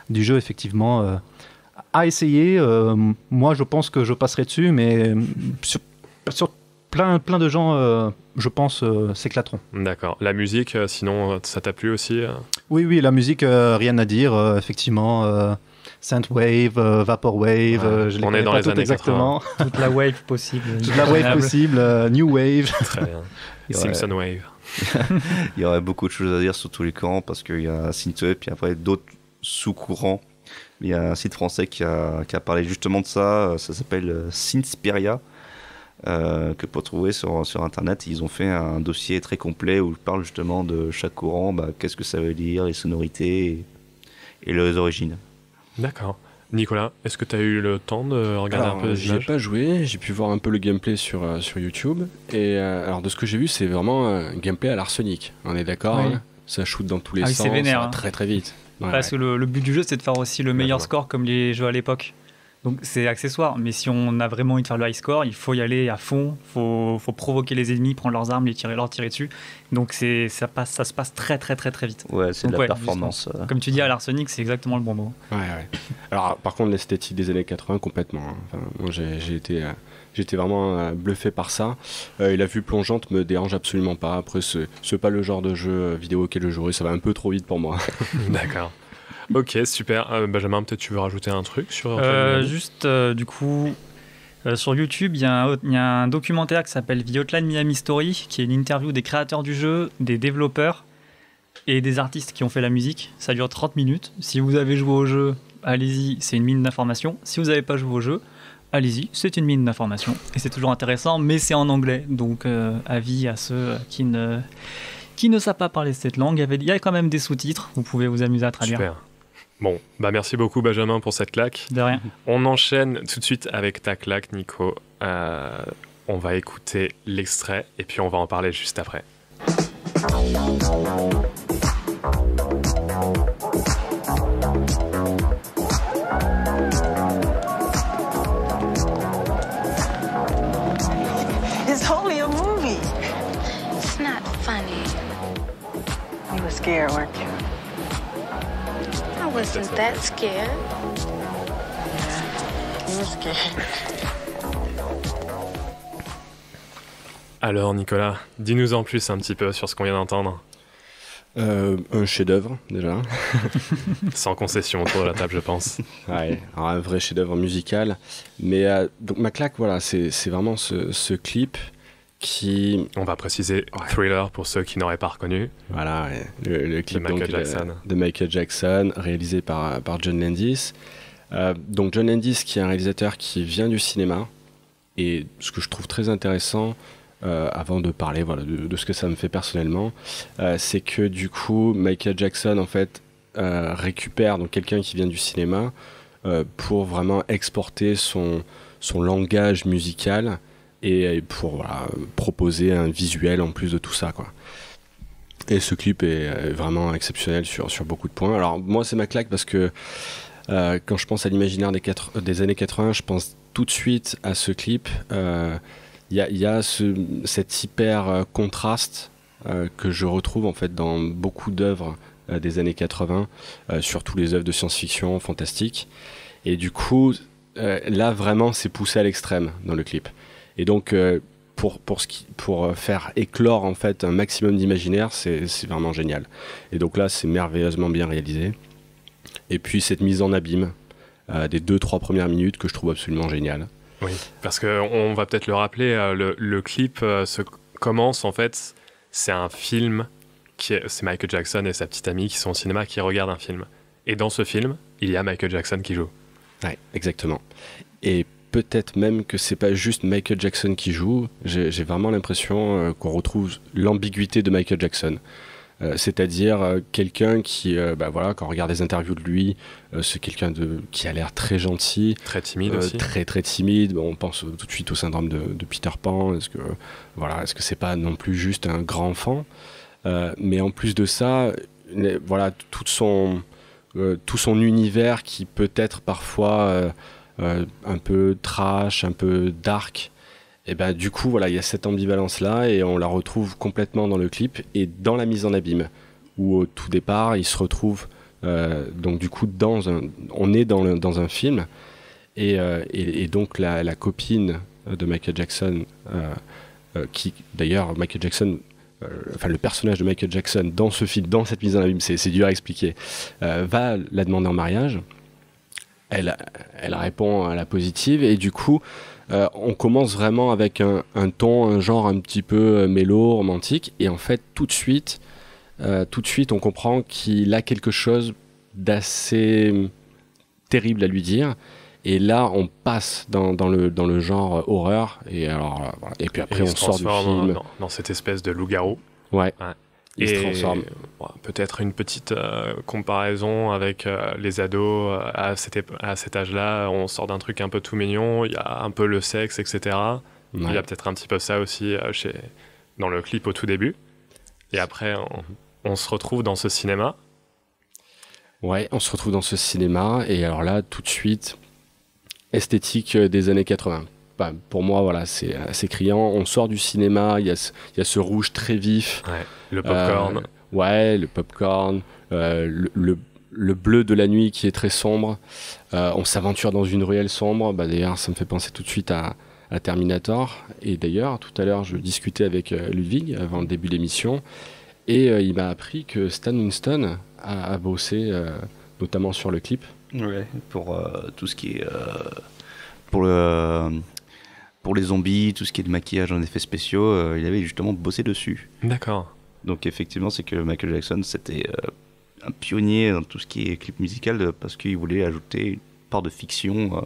du jeu, effectivement. À essayer, moi je pense que je passerai dessus, mais sur plein de gens, je pense, s'éclateront. D'accord. La musique, sinon, ça t'a plu aussi Oui, la musique, rien à dire, effectivement. Synthwave, Vaporwave, je les connais pas toutes exactement. Toute la wave possible. Toute la wave possible, New Wave. Très bien. Simpson Wave. Il y aurait beaucoup de choses à dire sur tous les camps, parce qu'il y a Synthwave, puis après d'autres sous-courants. Il y a un site français qui a parlé justement de ça, ça s'appelle Synthperia, que pour trouver sur internet. Ils ont fait un dossier très complet où ils parlent justement de chaque courant, qu'est-ce que ça veut dire, les sonorités et leurs origines. D'accord. Nicolas, est-ce que tu as eu le temps de regarder un peu les images ? J'y ai pas joué, j'ai pu voir un peu le gameplay sur YouTube. Et alors de ce que j'ai vu, c'est vraiment un gameplay à l'arsenic. On est d'accord, oui. Hein, ça shoot dans tous les sens, c'est vénère, ça va très très vite. Parce que le but du jeu, c'est de faire aussi le meilleur score comme les jeux à l'époque. Donc c'est accessoire, mais si on a vraiment envie de faire le high score, il faut y aller à fond, faut provoquer les ennemis, prendre leurs armes, leur tirer dessus. Donc ça se passe très très très très vite. Ouais, c'est de la performance. Comme tu dis à l'arsenic, c'est exactement le bon mot. Ouais. Alors par contre l'esthétique des années 80 complètement. Hein. Enfin, moi j'étais vraiment bluffé par ça. La vue plongeante me dérange absolument pas. Après c'est pas le genre de jeu vidéo auquel je jouerai, ça va un peu trop vite pour moi. D'accord. Ok, super. Benjamin, peut-être tu veux rajouter un truc sur... Juste, du coup, sur YouTube, il y a un documentaire qui s'appelle The Hotline Miami Story, qui est une interview des créateurs du jeu, des développeurs et des artistes qui ont fait la musique. Ça dure 30 minutes. Si vous avez joué au jeu, allez-y, c'est une mine d'informations. Si vous n'avez pas joué au jeu, allez-y, c'est une mine d'informations. Et c'est toujours intéressant, mais c'est en anglais. Donc, avis à ceux qui ne savent pas parler cette langue. Il y a quand même des sous-titres, vous pouvez vous amuser à traduire. Super. Bon, merci beaucoup Benjamin pour cette claque. De rien. On enchaîne tout de suite avec ta claque, Nico. On va écouter l'extrait et puis on va en parler juste après. wasn't that scared. I'm scared. Alors Nicolas, dis-nous en plus un petit peu sur ce qu'on vient d'entendre. Un chef-d'œuvre déjà. Sans concession autour de la table, je pense. Ouais, alors un vrai chef-d'œuvre musical. Mais donc ma claque, voilà, c'est vraiment ce clip qui... On va préciser Thriller pour ceux qui n'auraient pas reconnu. Voilà, ouais, le clip de Michael Jackson. De Michael Jackson, réalisé par John Landis. Donc John Landis, qui est un réalisateur qui vient du cinéma, et ce que je trouve très intéressant, avant de parler de ce que ça me fait personnellement, c'est que du coup Michael Jackson en fait récupère donc quelqu'un qui vient du cinéma pour vraiment exporter son langage musical et pour proposer un visuel en plus de tout ça, quoi. Et ce clip est vraiment exceptionnel sur beaucoup de points. Alors moi c'est ma claque parce que quand je pense à l'imaginaire des années 80, je pense tout de suite à ce clip. Il y a cet hyper contraste que je retrouve en fait dans beaucoup d'œuvres des années 80, surtout les œuvres de science-fiction fantastique. Et du coup, là vraiment, c'est poussé à l'extrême dans le clip. Et donc, pour faire éclore en fait un maximum d'imaginaire, c'est vraiment génial. Et donc là, c'est merveilleusement bien réalisé. Et puis cette mise en abîme des 2-3 premières minutes que je trouve absolument géniale. Oui, parce qu'on va peut-être le rappeler, le clip commence en fait, c'est un film, c'est Michael Jackson et sa petite amie qui sont au cinéma qui regardent un film. Et dans ce film, il y a Michael Jackson qui joue. Ouais, exactement. Et peut-être même que c'est pas juste Michael Jackson qui joue, j'ai vraiment l'impression qu'on retrouve l'ambiguïté de Michael Jackson. C'est-à-dire quelqu'un qui, quand on regarde des interviews de lui, c'est quelqu'un qui a l'air très gentil, très timide aussi, très très timide. On pense tout de suite au syndrome de Peter Pan. Est-ce que c'est pas non plus juste un grand enfant, mais en plus de ça, tout son univers qui peut être parfois un peu trash, un peu dark. Et ben du coup il y a cette ambivalence là et on la retrouve complètement dans le clip et dans la mise en abîme où au tout départ il se retrouve donc du coup on est dans un film et donc la copine de Michael Jackson qui d'ailleurs Michael Jackson le personnage de Michael Jackson dans ce film, dans cette mise en abîme, c'est dur à expliquer, va la demander en mariage. Elle répond à la positive et du coup on commence vraiment avec un ton, un genre un petit peu mélo, romantique, et en fait tout de suite on comprend qu'il a quelque chose d'assez terrible à lui dire, et là on passe dans le genre horreur, et puis après on sort du film dans cette espèce de loup-garou. Ouais. Il se transforme. Peut-être une petite comparaison avec les ados à cet âge-là. On sort d'un truc un peu tout mignon, il y a un peu le sexe, etc. Ouais. Il y a peut-être un petit peu ça aussi dans le clip au tout début. Et après, on se retrouve dans ce cinéma. Ouais, on se retrouve dans ce cinéma. Et alors là, tout de suite, esthétique des années 80. Pour moi, c'est assez criant. On sort du cinéma, il y a ce rouge très vif. Ouais, le popcorn. Le popcorn. Le bleu de la nuit qui est très sombre. On s'aventure dans une ruelle sombre. D'ailleurs, ça me fait penser tout de suite à Terminator. Et d'ailleurs, tout à l'heure, je discutais avec Ludwig avant le début de l'émission. Et il m'a appris que Stan Winston a bossé notamment sur le clip. Ouais, pour tout ce qui est... Pour les zombies, tout ce qui est de maquillage en effets spéciaux, il avait justement bossé dessus. D'accord. Donc effectivement, c'est que Michael Jackson, c'était un pionnier dans tout ce qui est clip musical, parce qu'il voulait ajouter une part de fiction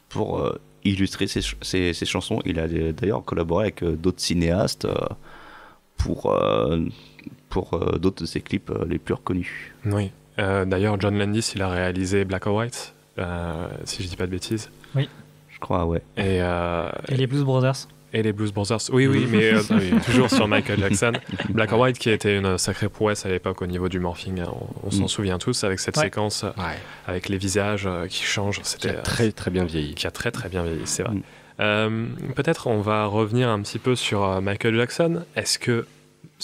pour illustrer ses chansons. Il a d'ailleurs collaboré avec d'autres cinéastes pour d'autres de ses clips les plus reconnus. Oui. D'ailleurs, John Landis, il a réalisé Black or White, si je dis pas de bêtises. Oui. Je crois, ouais. Et les Blues Brothers. Et les Blues Brothers, oui, mais toujours sur Michael Jackson. Black or White qui a été une sacrée prouesse à l'époque au niveau du morphing, on s'en souvient tous, avec cette séquence, avec les visages qui changent. C'était qui a très très bien vieilli. Qui a très très bien vieilli, c'est vrai. Peut-être on va revenir un petit peu sur Michael Jackson. Est-ce que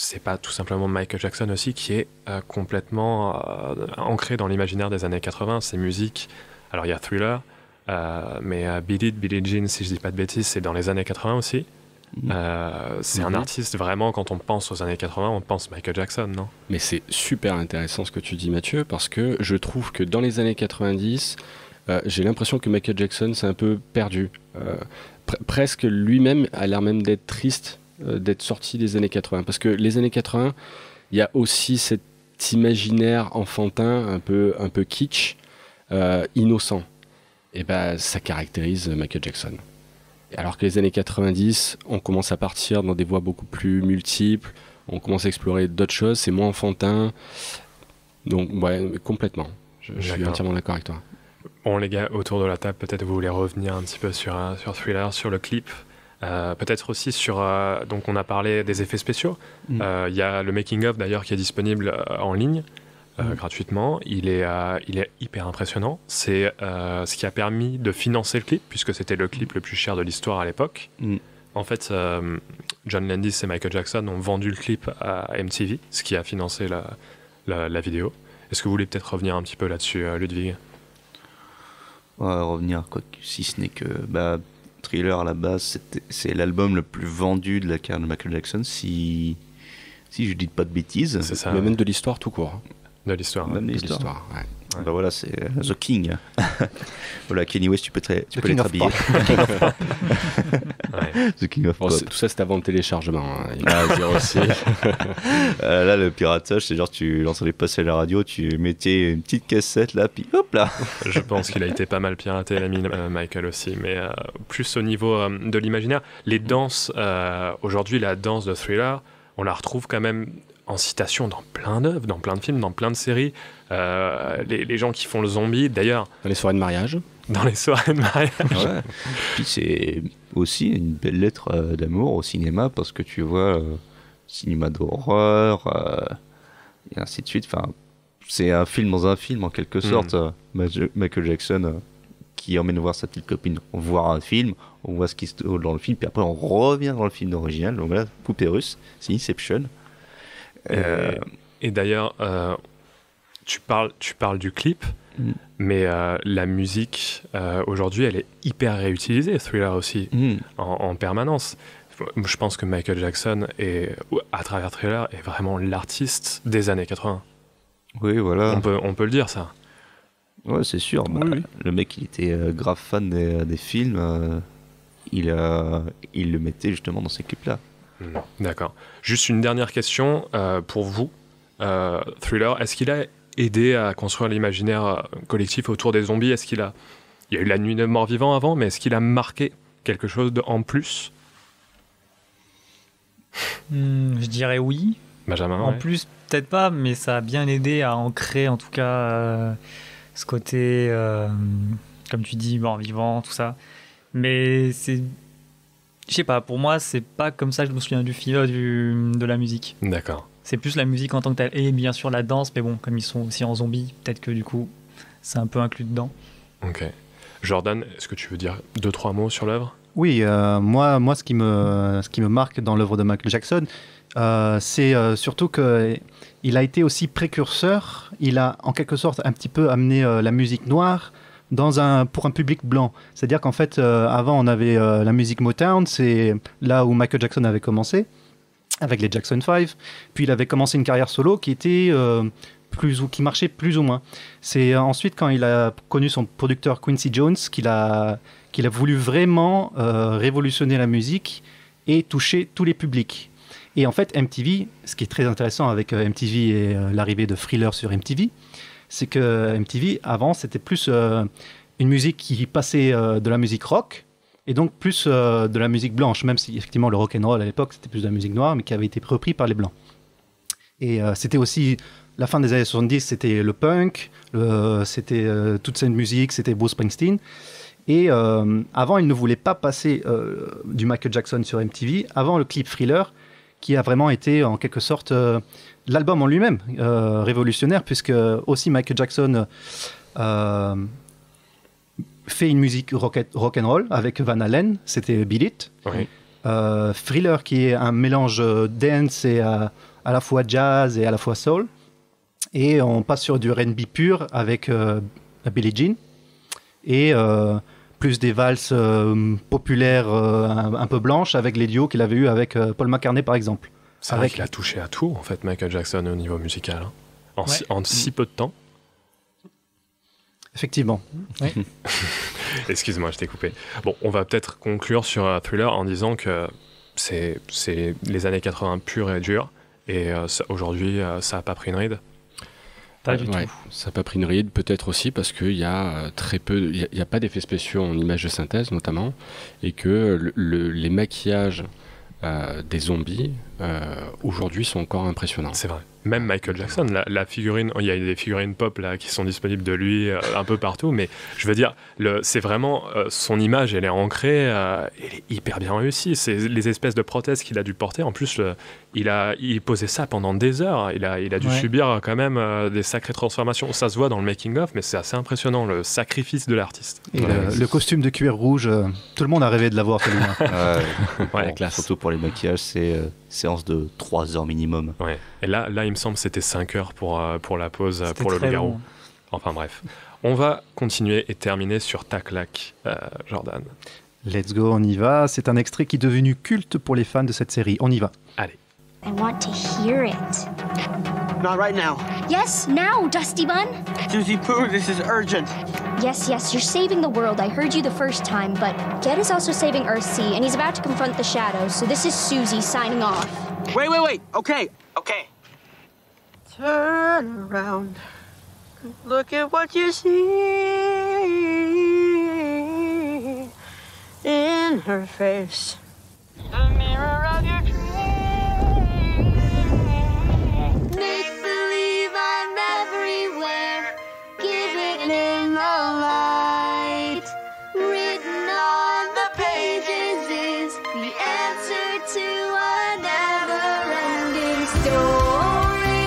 c'est pas tout simplement Michael Jackson aussi qui est complètement ancré dans l'imaginaire des années 80. Ses musiques, alors il y a Thriller, mais Beat It, Billie Jean, si je dis pas de bêtises, c'est dans les années 80 aussi. C'est un artiste vraiment, quand on pense aux années 80, on pense Michael Jackson, non? Mais c'est super intéressant ce que tu dis, Mathieu, parce que je trouve que dans les années 90, j'ai l'impression que Michael Jackson s'est un peu perdu. Presque lui-même a l'air même d'être triste d'être sorti des années 80. Parce que les années 80, il y a aussi cet imaginaire enfantin, un peu kitsch, innocent. Et ben, ça caractérise Michael Jackson. Alors que les années 90, on commence à partir dans des voies beaucoup plus multiples, on commence à explorer d'autres choses, c'est moins enfantin. Donc, ouais, complètement. Je suis entièrement d'accord avec toi. Bon, les gars, autour de la table, peut-être vous voulez revenir un petit peu sur Thriller, sur le clip. Peut-être aussi sur... donc on a parlé des effets spéciaux. Il y a le making-of d'ailleurs qui est disponible en ligne gratuitement. Il est hyper impressionnant. C'est ce qui a permis de financer le clip, puisque c'était le clip le plus cher de l'histoire à l'époque. En fait, John Landis et Michael Jackson ont vendu le clip à MTV, ce qui a financé la vidéo. Est-ce que vous voulez peut-être revenir un petit peu là-dessus, Ludwig? Revenir, quoi, si ce n'est que... Thriller à la base c'est l'album le plus vendu de la carrière de Michael Jackson, si je dis pas de bêtises. C'est ça, mais même de l'histoire tout court. De l'histoire. Même de l'histoire. Ouais. Bah voilà, c'est The King. Voilà, Kanye West, tu peux l'être habillé. The King of Pop. Tout ça, c'est avant le téléchargement. Il va dire aussi. Là, le piratage, c'est genre tu l'entendais passer à la radio, tu mettais une petite cassette là, puis hop là. Je pense qu'il a été pas mal piraté, l'ami Michael aussi, mais plus au niveau de l'imaginaire. Les danses, aujourd'hui, la danse de Thriller, on la retrouve quand même en citation dans plein d'œuvres, dans plein de films, dans plein de séries. Les gens qui font le zombie, d'ailleurs... Dans les soirées de mariage. Dans les soirées de mariage. Ouais. Puis c'est aussi une belle lettre d'amour au cinéma, parce que tu vois, cinéma d'horreur, et ainsi de suite. Enfin, c'est un film dans un film, en quelque sorte. Michael Jackson qui emmène voir sa petite copine voir un film, on voit ce qui se passe dans le film, puis après on revient dans le film original. Donc voilà, poupée russe, c'est Inception. Et d'ailleurs, tu parles du clip, mais la musique aujourd'hui, elle est hyper réutilisée, Thriller aussi, en permanence. Je pense que Michael Jackson, à travers Thriller, est vraiment l'artiste des années 80. Oui, voilà. On peut le dire, ça. Ouais, c'est sûr. Oui. Le mec, il était grave fan des films. Il le mettait justement dans ces clips-là. D'accord. Juste une dernière question pour vous. Thriller, est-ce qu'il a aidé à construire l'imaginaire collectif autour des zombies? Il y a eu la nuit des morts vivants avant, mais est-ce qu'il a marqué quelque chose en plus? Je dirais oui. Benjamin, en plus, peut-être pas, mais ça a bien aidé à ancrer en tout cas ce côté, comme tu dis, mort vivant, tout ça. Mais c'est... Je sais pas, pour moi, c'est pas comme ça que je me souviens du film, de la musique. D'accord. C'est plus la musique en tant que telle. Et bien sûr la danse, mais bon, comme ils sont aussi en zombie, peut-être que du coup, c'est un peu inclus dedans. Ok. Jordan, est-ce que tu veux dire 2-3 mots sur l'œuvre? Oui, moi, ce qui me marque dans l'œuvre de Michael Jackson, c'est surtout qu'il a été aussi précurseur. Il a en quelque sorte un petit peu amené la musique noire pour un public blanc. C'est-à-dire qu'en fait, avant, on avait la musique Motown, c'est là où Michael Jackson avait commencé, avec les Jackson 5. Puis il avait commencé une carrière solo qui était qui marchait plus ou moins. C'est ensuite quand il a connu son producteur Quincy Jones qu'il a voulu vraiment révolutionner la musique et toucher tous les publics. Et en fait, MTV, ce qui est très intéressant avec MTV et l'arrivée de Thriller sur MTV, c'est que MTV, avant, c'était plus une musique qui passait de la musique rock, et donc plus de la musique blanche, même si effectivement le rock and roll à l'époque, c'était plus de la musique noire, mais qui avait été repris par les blancs. Et c'était aussi, la fin des années 70, c'était le punk, c'était toute cette musique, c'était Bruce Springsteen. Et avant, ils ne voulaient pas passer du Michael Jackson sur MTV, avant le clip Thriller, qui a vraiment été en quelque sorte l'album en lui-même révolutionnaire, puisque aussi Michael Jackson fait une musique rock and roll avec Van Halen, c'était Beat It. Oui. Thriller qui est un mélange dance et à la fois jazz et à la fois soul. Et on passe sur du R&B pur avec Billie Jean. Et plus des valses populaires un peu blanches avec les duos qu'il avait eu avec Paul McCartney par exemple. C'est vrai qu'il a touché à tout en fait, Michael Jackson, au niveau musical. Hein. En si peu de temps. Effectivement. Ouais. Excuse-moi, je t'ai coupé. Bon, on va peut-être conclure sur Thriller en disant que c'est les années 80 pures et dures. Et aujourd'hui, ça n'a pas pris une ride. Pas du tout. Ça n'a pas pris une ride, peut-être aussi parce qu'il y a très peu, il n'y a pas d'effets spéciaux en images de synthèse notamment, et que les maquillages des zombies aujourd'hui sont encore impressionnants. C'est vrai. Même Michael Jackson, la figurine, il y a des figurines pop là qui sont disponibles de lui un peu partout, mais je veux dire, c'est vraiment son image, elle est ancrée, elle est hyper bien réussie. C'est les espèces de prothèses qu'il a dû porter. En plus, il posait ça pendant des heures. Il a dû subir quand même des sacrées transformations. Ça se voit dans le making of, mais c'est assez impressionnant le sacrifice de l'artiste. Et le costume de cuir rouge, tout le monde a rêvé de l'avoir celui-là. Ouais, classe. Surtout pour les maquillages, c'est séance de 3 heures minimum. Ouais. Et là, il me semble que c'était 5 heures pour la pause pour le loup-garou. Long. Enfin bref. On va continuer et terminer sur ta claque, Jordan. Let's go, on y va. C'est un extrait qui est devenu culte pour les fans de cette série. On y va. Allez. I want to hear it. Not right now. Yes, now, Dusty Bun. Susie Pooh, this is urgent. Yes, you're saving the world. I heard you the first time, but Ged is also saving Earthsea, and he's about to confront the shadows, so this is Susie signing off. Wait. Okay. Turn around. Look at what you see in her face. The mirror of your dreams. Make believe I'm everywhere. Give it In the light. written on the pages is the answer to a never-ending story.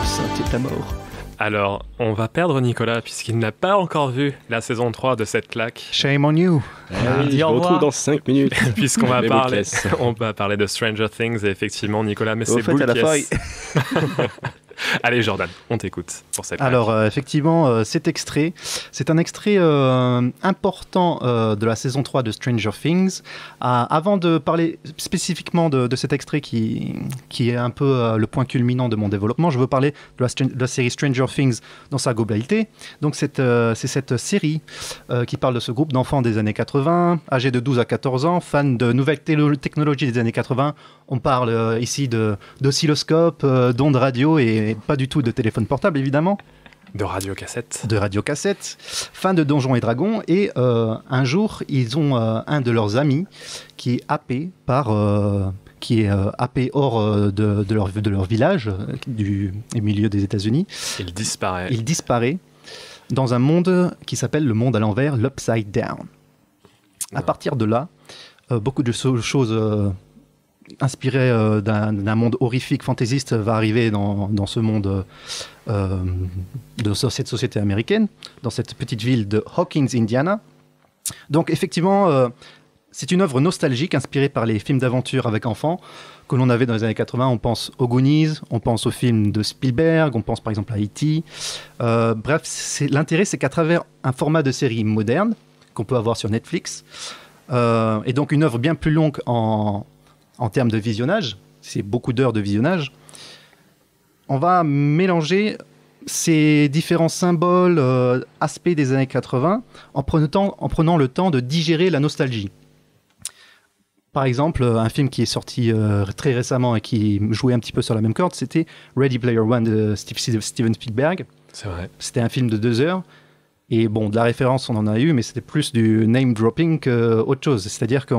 C'est ta mort. Alors, on va perdre Nicolas puisqu'il n'a pas encore vu la saison 3 de cette claque. Shame on you. Je vous retrouve dans 5 minutes. Puisqu'on va Les parler, bouclettes. on va parler de Stranger Things et effectivement Nicolas, mais Au c'est fait, boule à la qui fin, est- Allez Jordan, on t'écoute pour cette claque. Alors, effectivement, cet extrait, c'est un extrait important de la saison 3 de Stranger Things. Avant de parler spécifiquement de cet extrait qui est un peu le point culminant de mon développement, je veux parler de la série Stranger Things dans sa globalité. Donc, c'est cette série qui parle de ce groupe d'enfants des années 80, âgés de 12 à 14 ans, fans de nouvelles technologies des années 80. On parle ici d'oscilloscope, d'ondes radio et pas du tout de téléphone portable, évidemment. De radiocassette. De radiocassette, fans de Donjons et Dragons. Et un jour, ils ont un de leurs amis qui est happé hors de leur village, du milieu des États-Unis. Il disparaît. Il disparaît dans un monde qui s'appelle le monde à l'envers, l'Upside Down. À partir de là, beaucoup de choses inspiré d'un monde horrifique, fantaisiste, va arriver dans ce monde de cette société américaine, dans cette petite ville de Hawkins, Indiana. Donc effectivement, c'est une œuvre nostalgique inspirée par les films d'aventure avec enfants que l'on avait dans les années 80. On pense aux Goonies, on pense aux films de Spielberg, on pense par exemple à E.T. Bref, l'intérêt, c'est qu'à travers un format de série moderne qu'on peut avoir sur Netflix, et donc une œuvre bien plus longue en termes de visionnage, c'est beaucoup d'heures de visionnage, on va mélanger ces différents symboles, aspects des années 80 en prenant le temps de digérer la nostalgie. Par exemple, un film qui est sorti très récemment et qui jouait un petit peu sur la même corde, c'était Ready Player One de Steven Spielberg. C'est vrai. C'était un film de 2 heures. Et bon, de la référence, on en a eu, mais c'était plus du name dropping qu'autre chose. C'est-à-dire que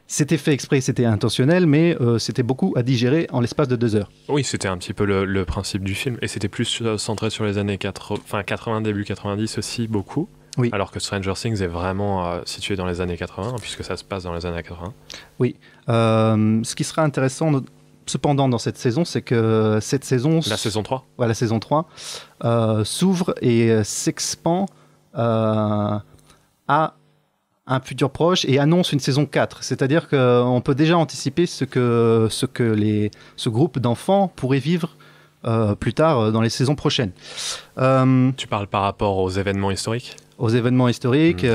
c'était fait exprès, c'était intentionnel, mais c'était beaucoup à digérer en l'espace de 2 heures. Oui, c'était un petit peu le principe du film. Et c'était plus centré sur les années 80, début 90 aussi, beaucoup. Oui. Alors que Stranger Things est vraiment situé dans les années 80, puisque ça se passe dans les années 80. Oui. Ce qui sera intéressant, cependant, dans cette saison, c'est que cette saison... La saison 3 Ouais, la saison 3 s'ouvre et s'expand à un futur proche et annonce une saison 4. C'est-à-dire qu'on peut déjà anticiper ce que ce groupe d'enfants pourrait vivre plus tard dans les saisons prochaines. Tu parles par rapport aux événements historiques ? Aux événements historiques.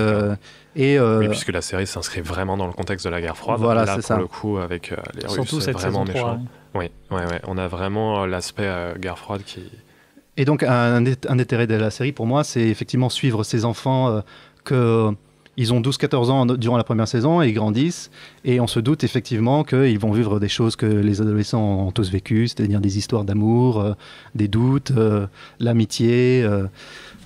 Oui, puisque la série s'inscrit vraiment dans le contexte de la guerre froide. Voilà, là, c'est pour ça. le coup, avec les Russes, Surtout c'est cette vraiment saison 3, méchant. Oui, on a vraiment l'aspect guerre froide qui... Et donc, un des intérêts de la série, pour moi, c'est effectivement suivre ces enfants ils ont 12-14 ans durant la première saison et ils grandissent. Et on se doute effectivement qu'ils vont vivre des choses que les adolescents ont tous vécues, c'est-à-dire des histoires d'amour, des doutes, l'amitié,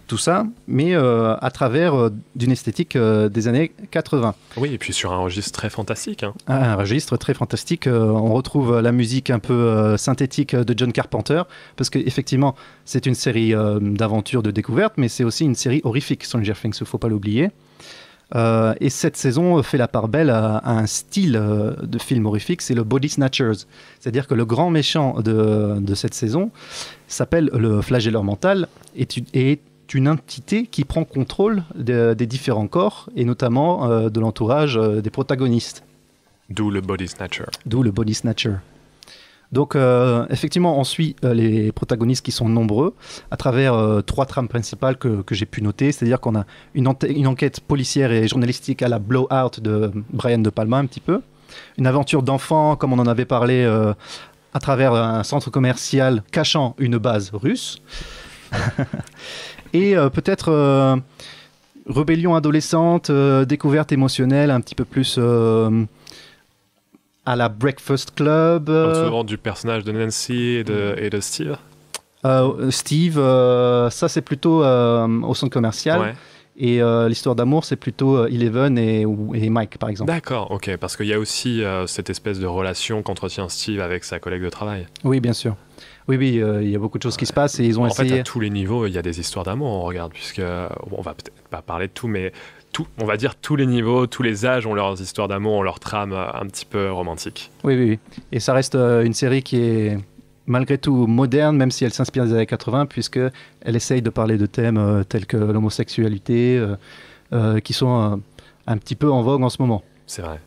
tout ça, mais à travers d'une esthétique des années 80. Oui, et puis sur un registre très fantastique. Hein. Un registre très fantastique. On retrouve la musique un peu synthétique de John Carpenter, parce qu'effectivement, c'est une série d'aventure, de découverte, mais c'est aussi une série horrifique, Stranger Things, il ne faut pas l'oublier. Et cette saison fait la part belle à un style de film horrifique, c'est le Body Snatchers. C'est-à-dire que le grand méchant de cette saison s'appelle le flagelleur mental et est une entité qui prend contrôle des différents corps et notamment de l'entourage des protagonistes. D'où le Body Snatcher. D'où le Body Snatcher. Donc, effectivement, on suit les protagonistes qui sont nombreux à travers 3 trames principales que j'ai pu noter. C'est-à-dire qu'on a une enquête policière et journalistique à la Blowout de Brian De Palma, un petit peu. Une aventure d'enfant, comme on en avait parlé, à travers un centre commercial cachant une base russe. Et peut-être rébellion adolescente, découverte émotionnelle, un petit peu plus... à la Breakfast Club. Autour du personnage de Nancy et de Steve. Steve, ça c'est plutôt au centre commercial. Ouais. Et l'histoire d'amour, c'est plutôt Eleven et Mike, par exemple. D'accord, ok, parce qu'il y a aussi cette espèce de relation qu'entretient Steve avec sa collègue de travail. Oui, bien sûr. Oui, il y a beaucoup de choses qui se passent et ils ont essayé... En fait, à tous les niveaux, il y a des histoires d'amour, on regarde, puisque on va peut-être pas parler de tout, mais on va dire tous les niveaux, tous les âges ont leurs histoires d'amour, ont leurs trames un petit peu romantiques. Oui. Et ça reste une série qui est malgré tout moderne, même si elle s'inspire des années 80, puisqu'elle essaye de parler de thèmes tels que l'homosexualité, qui sont un petit peu en vogue en ce moment. C'est vrai.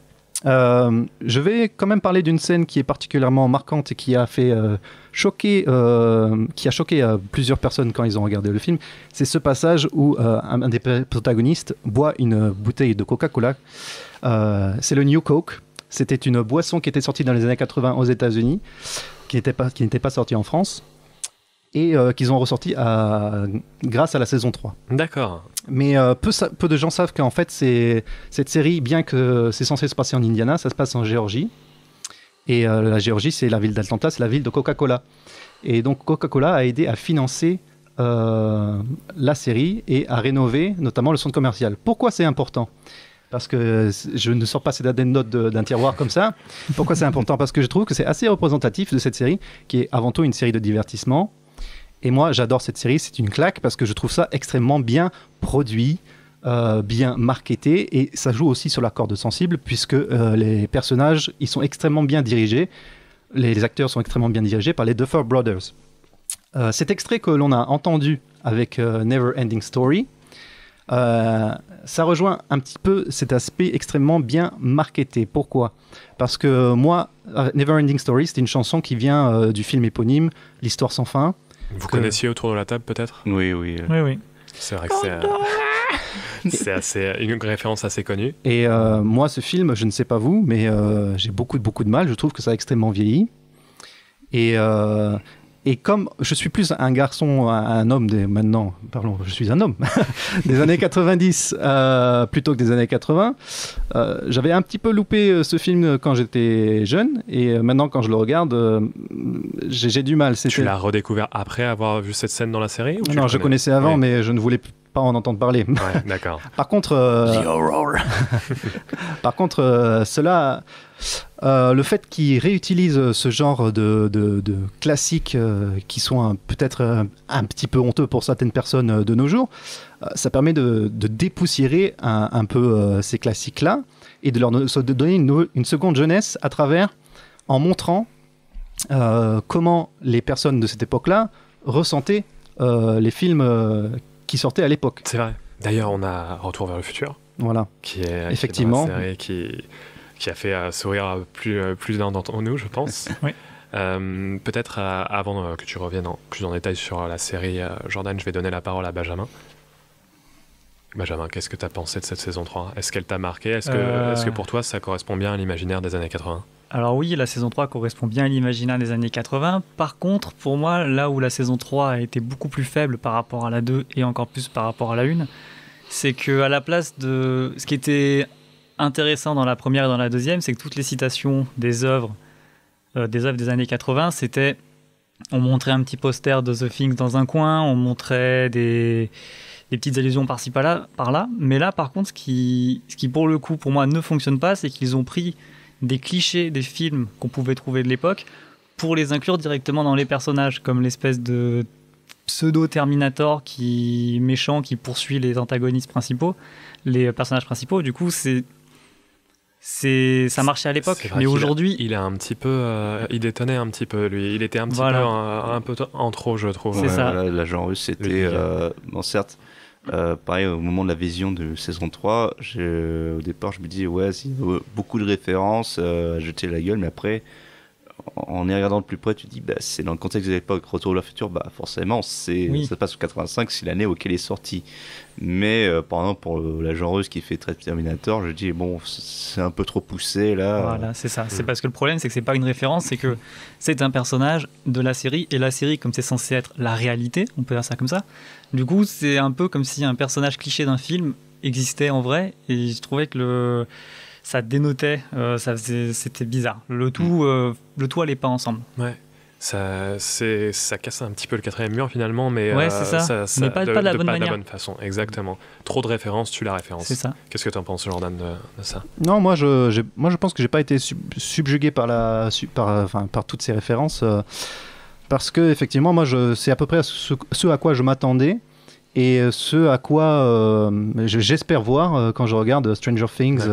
Je vais quand même parler d'une scène qui est particulièrement marquante et qui a fait choqué plusieurs personnes quand ils ont regardé le film. C'est ce passage où un des protagonistes boit une bouteille de Coca-Cola. C'est le New Coke. C'était une boisson qui était sortie dans les années 80 aux États-Unis, qui n'était pas sortie en France, et qu'ils ont ressorti grâce à la saison 3. D'accord. Mais peu de gens savent qu'en fait, cette série, bien que c'est censé se passer en Indiana, ça se passe en Géorgie. Et la Géorgie, c'est la ville d'Atlanta, c'est la ville de Coca-Cola. Et donc Coca-Cola a aidé à financer la série et à rénover notamment le centre commercial. Pourquoi c'est important ? Parce que je ne sors pas ces notes d'un tiroir comme ça. Pourquoi c'est important ? Parce que je trouve que c'est assez représentatif de cette série, qui est avant tout une série de divertissement. Et moi, j'adore cette série, c'est une claque, parce que je trouve ça extrêmement bien produit, bien marketé, et ça joue aussi sur la corde sensible, puisque les personnages, ils sont extrêmement bien dirigés. Les acteurs sont extrêmement bien dirigés par les Duffer Brothers. Cet extrait que l'on a entendu avec Never Ending Story, ça rejoint un petit peu cet aspect extrêmement bien marketé. Pourquoi ? Parce que moi, Never Ending Story, c'est une chanson qui vient du film éponyme, L'Histoire sans fin. Vous connaissiez autour de la table, peut-être ? Oui. C'est vrai que c'est une référence assez connue. Et moi, ce film, je ne sais pas vous, mais j'ai beaucoup de mal. Je trouve que ça a extrêmement vieilli. Et comme je suis plus un garçon, un homme je suis un homme des années 90 plutôt que des années 80, j'avais un petit peu loupé ce film quand j'étais jeune, et maintenant quand je le regarde, j'ai du mal. Tu l'as redécouvert après avoir vu cette scène dans la sésérie ou Non, je connaissais avant, oui. Mais je ne voulais pas en entendre parler. Ouais, d'accord. Par contre, cela... le fait qu'ils réutilisent ce genre de classiques qui sont peut-être un petit peu honteux pour certaines personnes de nos jours, ça permet de dépoussiérer un peu ces classiques-là et de leur donner une seconde jeunesse en montrant comment les personnes de cette époque-là ressentaient les films qui sortaient à l'époque. C'est vrai. D'ailleurs, on a Retour vers le futur. Voilà. Qui est Effectivement. dans la série qui a fait sourire plus d'un d'entre nous, je pense. Oui. Peut-être avant que tu reviennes plus en détail sur la série, Jordan, je vais donner la parole à Benjamin. Benjamin, qu'est-ce que tu as pensé de cette saison 3 ? Est-ce qu'elle t'a marqué ? Est-ce que pour toi, ça correspond bien à l'imaginaire des années 80 ? Alors oui, la saison 3 correspond bien à l'imaginaire des années 80. Par contre, pour moi, là où la saison 3 a été beaucoup plus faible par rapport à la 2 et encore plus par rapport à la 1, c'est qu'à la place de... Ce qui était intéressant dans la première et dans la deuxième, c'est que toutes les citations des œuvres des années 80, c'était... On montrait un petit poster de The Thing dans un coin, on montrait des petites allusions par-ci par-là. Mais là, par contre, ce qui pour le coup, pour moi, ne fonctionne pas, c'est qu'ils ont pris des clichés des films qu'on pouvait trouver de l'époque pour les inclure directement dans les personnages, comme l'espèce de pseudo-Terminator méchant qui poursuit les antagonistes principaux, les personnages principaux. Du coup, ça marchait à l'époque, mais aujourd'hui... Il a un petit peu... il détonnait un petit peu, lui. Il était un petit peu un peu en trop, je trouve. C'est ça. L'agent russe, c'était... bon, certes, pareil, au moment de la vision de saison 3, au départ, je me dis, ouais, il y a beaucoup de références à jeter la gueule, mais après, en y regardant de plus près, tu te dis, bah, c'est dans le contexte de l'époque, Retour vers le futur, bah, forcément, ça se passe en 85, c'est l'année auquel il est sorti. Mais, par exemple, pour l'agent russe qui fait très Terminator, je dis, bon, c'est un peu trop poussé, là. Voilà, c'est ça. C'est parce que le problème, c'est que c'est pas une référence, c'est que c'est un personnage de la série, et la série, comme c'est censé être la réalité, on peut dire ça comme ça, du coup, c'est un peu comme si un personnage cliché d'un film existait en vrai, et je trouvais que ça dénotait, c'était bizarre. Le tout allait pas ensemble. Ouais. Ça casse un petit peu le quatrième mur finalement, mais ouais, c'est ça. Mais pas de la bonne manière. De la bonne façon, exactement. Trop de références, tu la référence. C'est ça. Qu'est-ce que tu en penses, Jordan, de ça ? Non, moi je pense que j'ai pas été subjugué par toutes ces références, parce que effectivement, moi c'est à peu près ce à quoi je m'attendais. Et ce à quoi j'espère voir quand je regarde Stranger Things,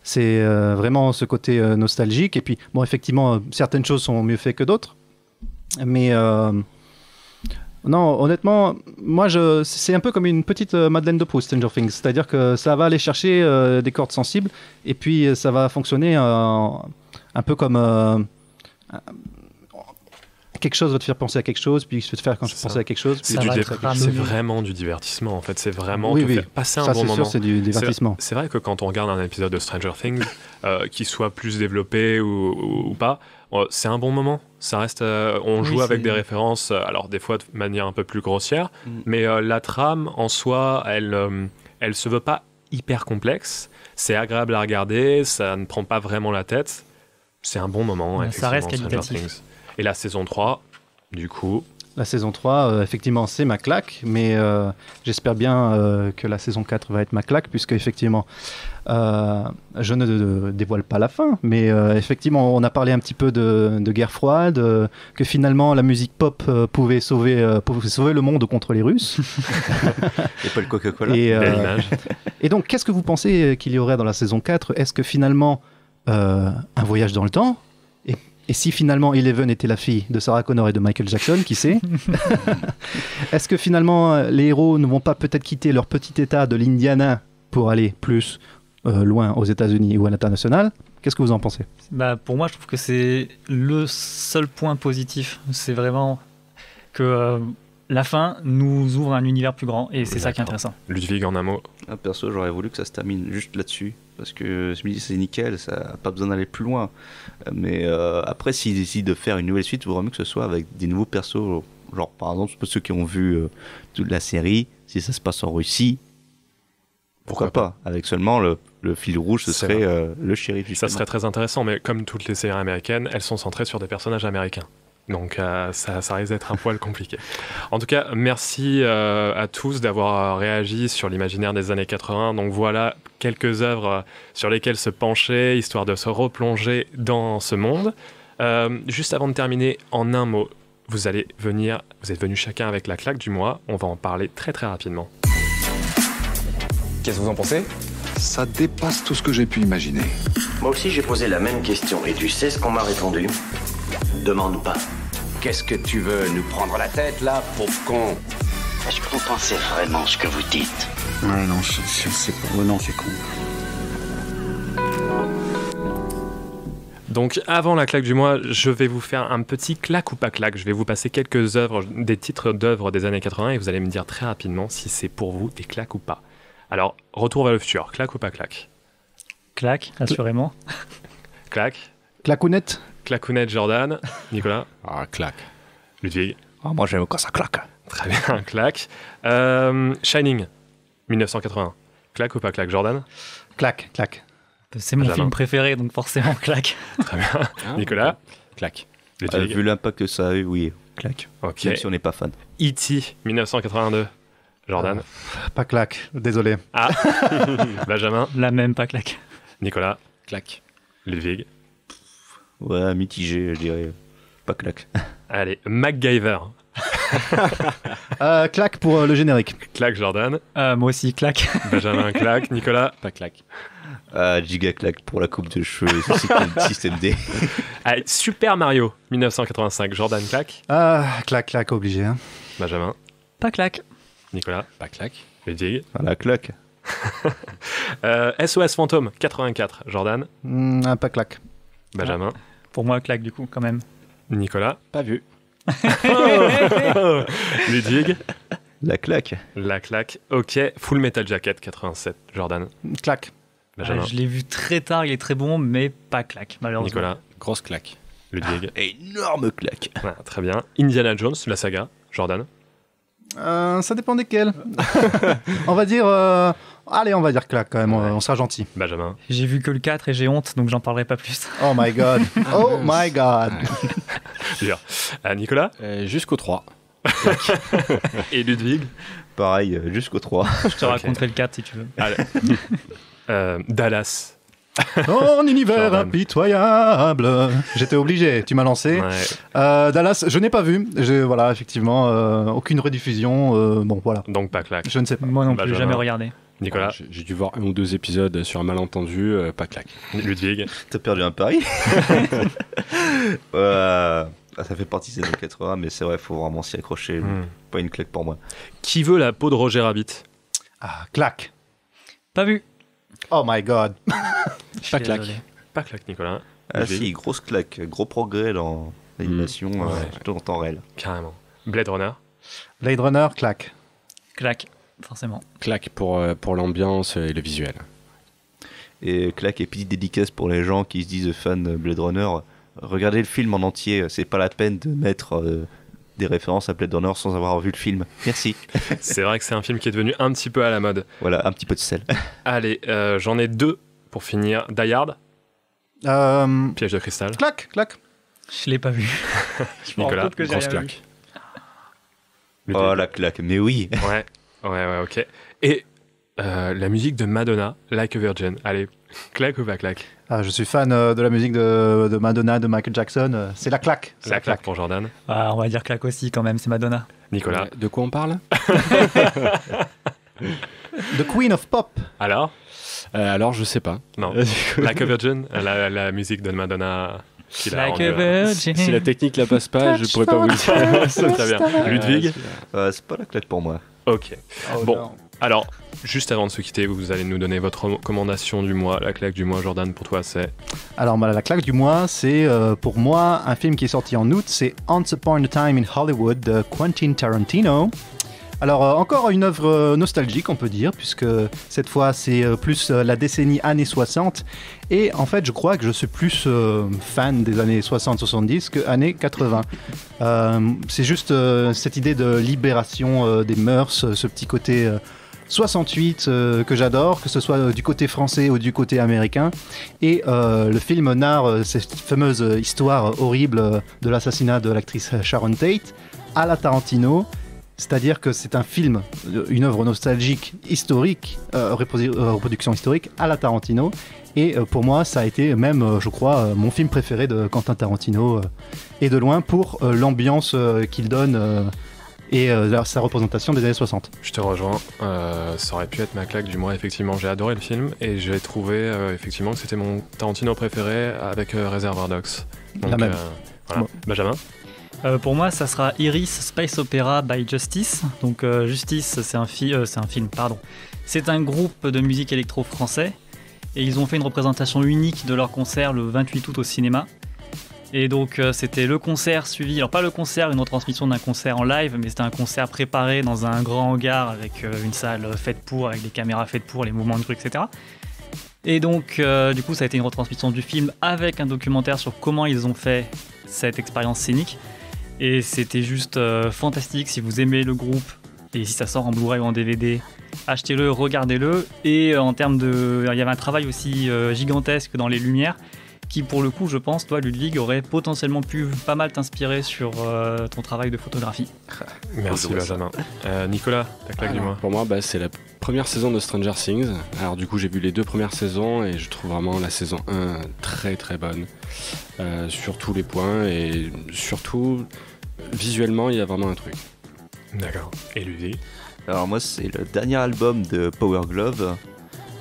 c'est vraiment ce côté nostalgique. Et puis, bon, effectivement, certaines choses sont mieux faites que d'autres. Mais non, honnêtement, moi, c'est un peu comme une petite Madeleine de Proust, Stranger Things. C'est-à-dire que ça va aller chercher des cordes sensibles, et puis ça va fonctionner un peu comme... quelque chose va te faire penser à quelque chose, puis je vais te faire quand je pense à quelque chose. C'est vraiment du divertissement en fait. C'est vraiment faire passer un bon moment. Sûr, c'est du divertissement. C'est vrai que quand on regarde un épisode de Stranger Things, qui soit plus développé ou pas, c'est un bon moment. Ça reste, on joue avec des références, alors des fois de manière un peu plus grossière, mais la trame en soi, elle se veut pas hyper complexe. C'est agréable à regarder, ça ne prend pas vraiment la tête. C'est un bon moment. Ça reste qualitatif. Et la saison 3, du coup... La saison 3, effectivement, c'est ma claque, mais j'espère bien que la saison 4 va être ma claque, puisque effectivement, je ne dévoile pas la fin, mais effectivement, on a parlé un petit peu de guerre froide, que finalement, la musique pop pouvait sauver le monde contre les Russes. Et pas le Coca-Cola. Belle image. Et donc, qu'est-ce que vous pensez qu'il y aurait dans la saison 4 ? Est-ce que finalement, un voyage dans le temps ? Et si finalement Eleven était la fille de Sarah Connor et de Michael Jackson, qui sait ? Est-ce que finalement les héros ne vont pas peut-être quitter leur petit état de l'Indiana pour aller plus loin aux États-Unis ou à l'international ? Qu'est-ce que vous en pensez ? Pour moi, je trouve que c'est le seul point positif. C'est vraiment que la fin nous ouvre un univers plus grand, et c'est ça qui est intéressant. Ludwig, en un mot. Perso, j'aurais voulu que ça se termine juste là-dessus, parce que je me dis c'est nickel, ça n'a pas besoin d'aller plus loin. Mais après, s'ils décident de faire une nouvelle suite, il vaudrait mieux que ce soit avec des nouveaux persos, genre par exemple ceux qui ont vu toute la série, si ça se passe en Russie, pourquoi pas ? Avec seulement le fil rouge, ce serait le shérif. Ça serait très intéressant, mais comme toutes les séries américaines, elles sont centrées sur des personnages américains. Donc ça risque d'être un poil compliqué. En tout cas, merci à tous d'avoir réagi sur l'imaginaire des années 80. Donc voilà quelques œuvres sur lesquelles se pencher, histoire de se replonger dans ce monde. Juste avant de terminer, en un mot, vous êtes venus chacun avec la claque du mois. On va en parler très très rapidement. Qu'est-ce que vous en pensez ? Ça dépasse tout ce que j'ai pu imaginer. Moi aussi j'ai posé la même question, et tu sais ce qu'on m'a répondu ? Demande pas. Qu'est-ce que tu veux, nous prendre la tête, là, pauvre con ? Est-ce que vous pensez vraiment ce que vous dites? Ouais, non, c'est pas... non, c'est con. Donc avant la claque du mois, je vais vous faire un petit claque ou pas claque. Je vais vous passer quelques œuvres, des titres d'œuvres des années 80 et vous allez me dire très rapidement si c'est pour vous des claques ou pas. Alors, retour vers le futur, claque ou pas claque? Claque, assurément. Claque. Clacounette. Clacounette, Jordan. Nicolas. Ah, claque. Ludwig. Ah, moi j'aime quand ça claque. Très bien, claque. Shining, 1981. Claque ou pas claque, Jordan? Claque, claque. C'est mon film préféré, donc forcément claque. Très bien. Nicolas? Claque. Vu l'impact que ça a eu, oui, claque. Ok. Même si on n'est pas fan. E.T., 1982. Jordan? Pas claque, désolé. Ah. Benjamin? La même, pas claque. Nicolas? Claque. Ludwig? Ouais, mitigé, je dirais. Pas claque. Allez, MacGyver. Claque pour le générique. Claque, Jordan. Moi aussi, claque. Benjamin, claque. Nicolas? Pas claque. Giga claque pour la coupe de cheveux et système D. Allez, Super Mario, 1985. Jordan, claque. Claque, obligé. Hein. Benjamin? Pas claque. Nicolas? Pas claque. Ludwig? La claque. SOS Fantôme, 84. Jordan? Pas claque. Benjamin? Pour moi, claque du coup, quand même. Nicolas? Pas vu. Ludwig? La claque. La claque. Ok. Full Metal Jacket, 87. Jordan? Claque. Benjamin? Je l'ai vu très tard, il est très bon, mais pas claque, malheureusement. Nicolas? Grosse claque. Ludwig? Énorme claque. Voilà, très bien. Indiana Jones, la saga. Jordan? Ça dépend desquels. On va dire... Allez, on va dire claque quand même, on sera gentil. Benjamin? J'ai vu que le 4 et j'ai honte, donc j'en parlerai pas plus. Oh my god. Oh my god. Dur. Nicolas? Jusqu'au 3. Et Ludwig? Pareil, jusqu'au 3. Je te raconterai le 4 si tu veux. Allez. Dallas. Ton univers impitoyable. J'étais obligé, tu m'as lancé. Ouais. Dallas, je n'ai pas vu. Voilà, effectivement, aucune rediffusion. Bon, voilà. Donc pas claque. Je ne sais pas. Moi non plus, Benjamin. jamais regardé. Nicolas? J'ai dû voir 1 ou 2 épisodes sur un malentendu, pas claque. Ludwig? T'as perdu un pari. Ça fait partie des années 80, mais c'est vrai, faut vraiment s'y accrocher. Pas une claque pour moi. Qui veut la peau de Roger Rabbit? Claque. Pas vu. Oh my god. Pas claque. Désolé. Pas claque, Nicolas. Si, grosse claque. Gros progrès dans l'animation en temps réel. Carrément. Blade Runner? Blade Runner, claque. Claque, forcément. Claque pour l'ambiance et le visuel. Et claque et petite dédicace pour les gens qui se disent fans de Blade Runner. Regardez le film en entier, c'est pas la peine de mettre des références à Blade Runner sans avoir vu le film. Merci. C'est vrai que c'est un film qui est devenu un petit peu à la mode. Voilà, un petit peu de sel. Allez, j'en ai 2 pour finir. Die Hard? Piège de cristal? Claque. Je l'ai pas vu. Je me rends Nicolas? compte que j'ai Grosse rien claque. vu. Oh la claque, mais oui. Ouais, ok. Et la musique de Madonna, Like a Virgin. Allez, claque ou pas claque? Je suis fan de la musique de Madonna, de Michael Jackson. C'est la claque. La claque pour Jordan. On va dire claque aussi quand même, c'est Madonna. Nicolas? De quoi on parle? The Queen of Pop. Alors, je sais pas. Non. Like a Virgin, la musique de Madonna. Like a Virgin. Si la technique la passe pas, je pourrais pas vous le dire. C'est très bien. Ludwig? C'est pas la claque pour moi. Ok. Bon. Non. Alors, juste avant de se quitter, vous allez nous donner votre recommandation du mois. La claque du mois, Jordan, pour toi, c'est... Alors, la claque du mois, c'est pour moi un film qui est sorti en août. C'est Once Upon a Time in Hollywood de Quentin Tarantino. Alors, encore une œuvre nostalgique, on peut dire, puisque cette fois, c'est plus la décennie années 60. Et en fait, je crois que je suis plus fan des années 60-70 que années 80. C'est juste cette idée de libération des mœurs, ce petit côté 68 que j'adore, que ce soit du côté français ou du côté américain. Et le film narre cette fameuse histoire horrible de l'assassinat de l'actrice Sharon Tate à la Tarantino. C'est-à-dire que c'est un film, une œuvre nostalgique, historique, reproduction historique à la Tarantino. Et pour moi, ça a été même, je crois, mon film préféré de Quentin Tarantino. Et de loin pour l'ambiance qu'il donne et sa représentation des années 60. Je te rejoins. Ça aurait pu être ma claque du mois, effectivement. J'ai adoré le film et j'ai trouvé effectivement que c'était mon Tarantino préféré avec Reservoir Dogs. Donc, la même. Voilà. Bon. Benjamin? Pour moi, ça sera Iris Space Opera by Justice. Donc Justice, c'est un film, pardon. C'est un groupe de musique électro français et ils ont fait une représentation unique de leur concert le 28 août au cinéma. Et donc c'était le concert suivi, alors pas le concert, une retransmission d'un concert en live, mais c'était un concert préparé dans un grand hangar avec une salle faite pour, avec des caméras faites pour, les mouvements de grue, etc. Et donc du coup ça a été une retransmission du film avec un documentaire sur comment ils ont fait cette expérience scénique. Et c'était juste fantastique. Si vous aimez le groupe et si ça sort en Blu-ray ou en DVD, achetez-le, regardez-le. Et en termes de... Il y avait un travail aussi gigantesque dans les lumières qui, pour le coup, je pense, toi, Ludwig, aurait potentiellement pu pas mal t'inspirer sur ton travail de photographie. Merci, Benjamin. Nicolas, ta claque du mois. Pour moi, c'est la première saison de Stranger Things. Alors du coup, j'ai vu les 2 premières saisons et je trouve vraiment la saison 1 très très bonne. Sur tous les points et surtout, visuellement, il y a vraiment un truc. D'accord. Et Ludwig ? Alors moi, c'est le dernier album de Power Glove,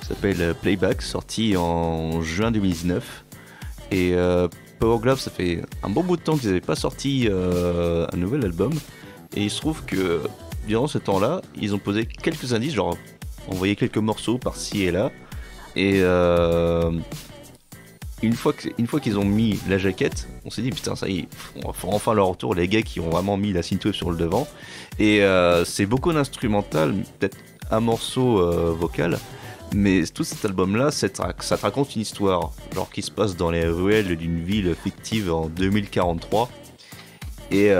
qui s'appelle Playback, sorti en juin 2019. Et Power Glove, ça fait un bon bout de temps qu'ils n'avaient pas sorti un nouvel album. Et il se trouve que durant ce temps-là, ils ont posé quelques indices, genre envoyé quelques morceaux par-ci et là. Et une fois qu'ils ont mis la jaquette, on s'est dit putain, ça y est, on va faire enfin leur retour, les gars qui ont vraiment mis la synthwave sur le devant. Et c'est beaucoup d'instrumental, peut-être un morceau vocal. Mais tout cet album-là, ça te raconte une histoire, genre qui se passe dans les ruelles d'une ville fictive en 2043. Et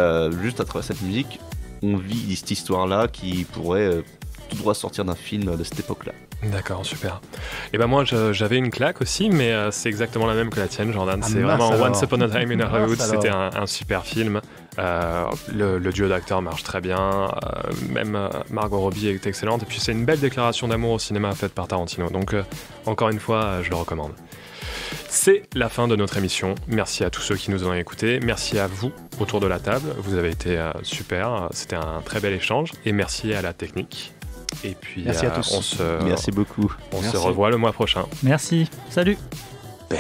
juste à travers cette musique, on vit cette histoire-là qui pourrait tout droit sortir d'un film de cette époque-là. D'accord, super. Et ben moi j'avais une claque aussi, mais c'est exactement la même que la tienne, Jordan. C'est vraiment Once Upon a Time in Hollywood. C'était un super film. Le duo d'acteurs marche très bien. Même Margot Robbie est excellente. Et puis c'est une belle déclaration d'amour au cinéma faite par Tarantino. Donc encore une fois, je le recommande. C'est la fin de notre émission. Merci à tous ceux qui nous ont écoutés. Merci à vous autour de la table. Vous avez été super. C'était un très bel échange. Et merci à la technique. Et puis, merci à tous. Merci beaucoup. On se revoit le mois prochain. Merci. Salut. Ben.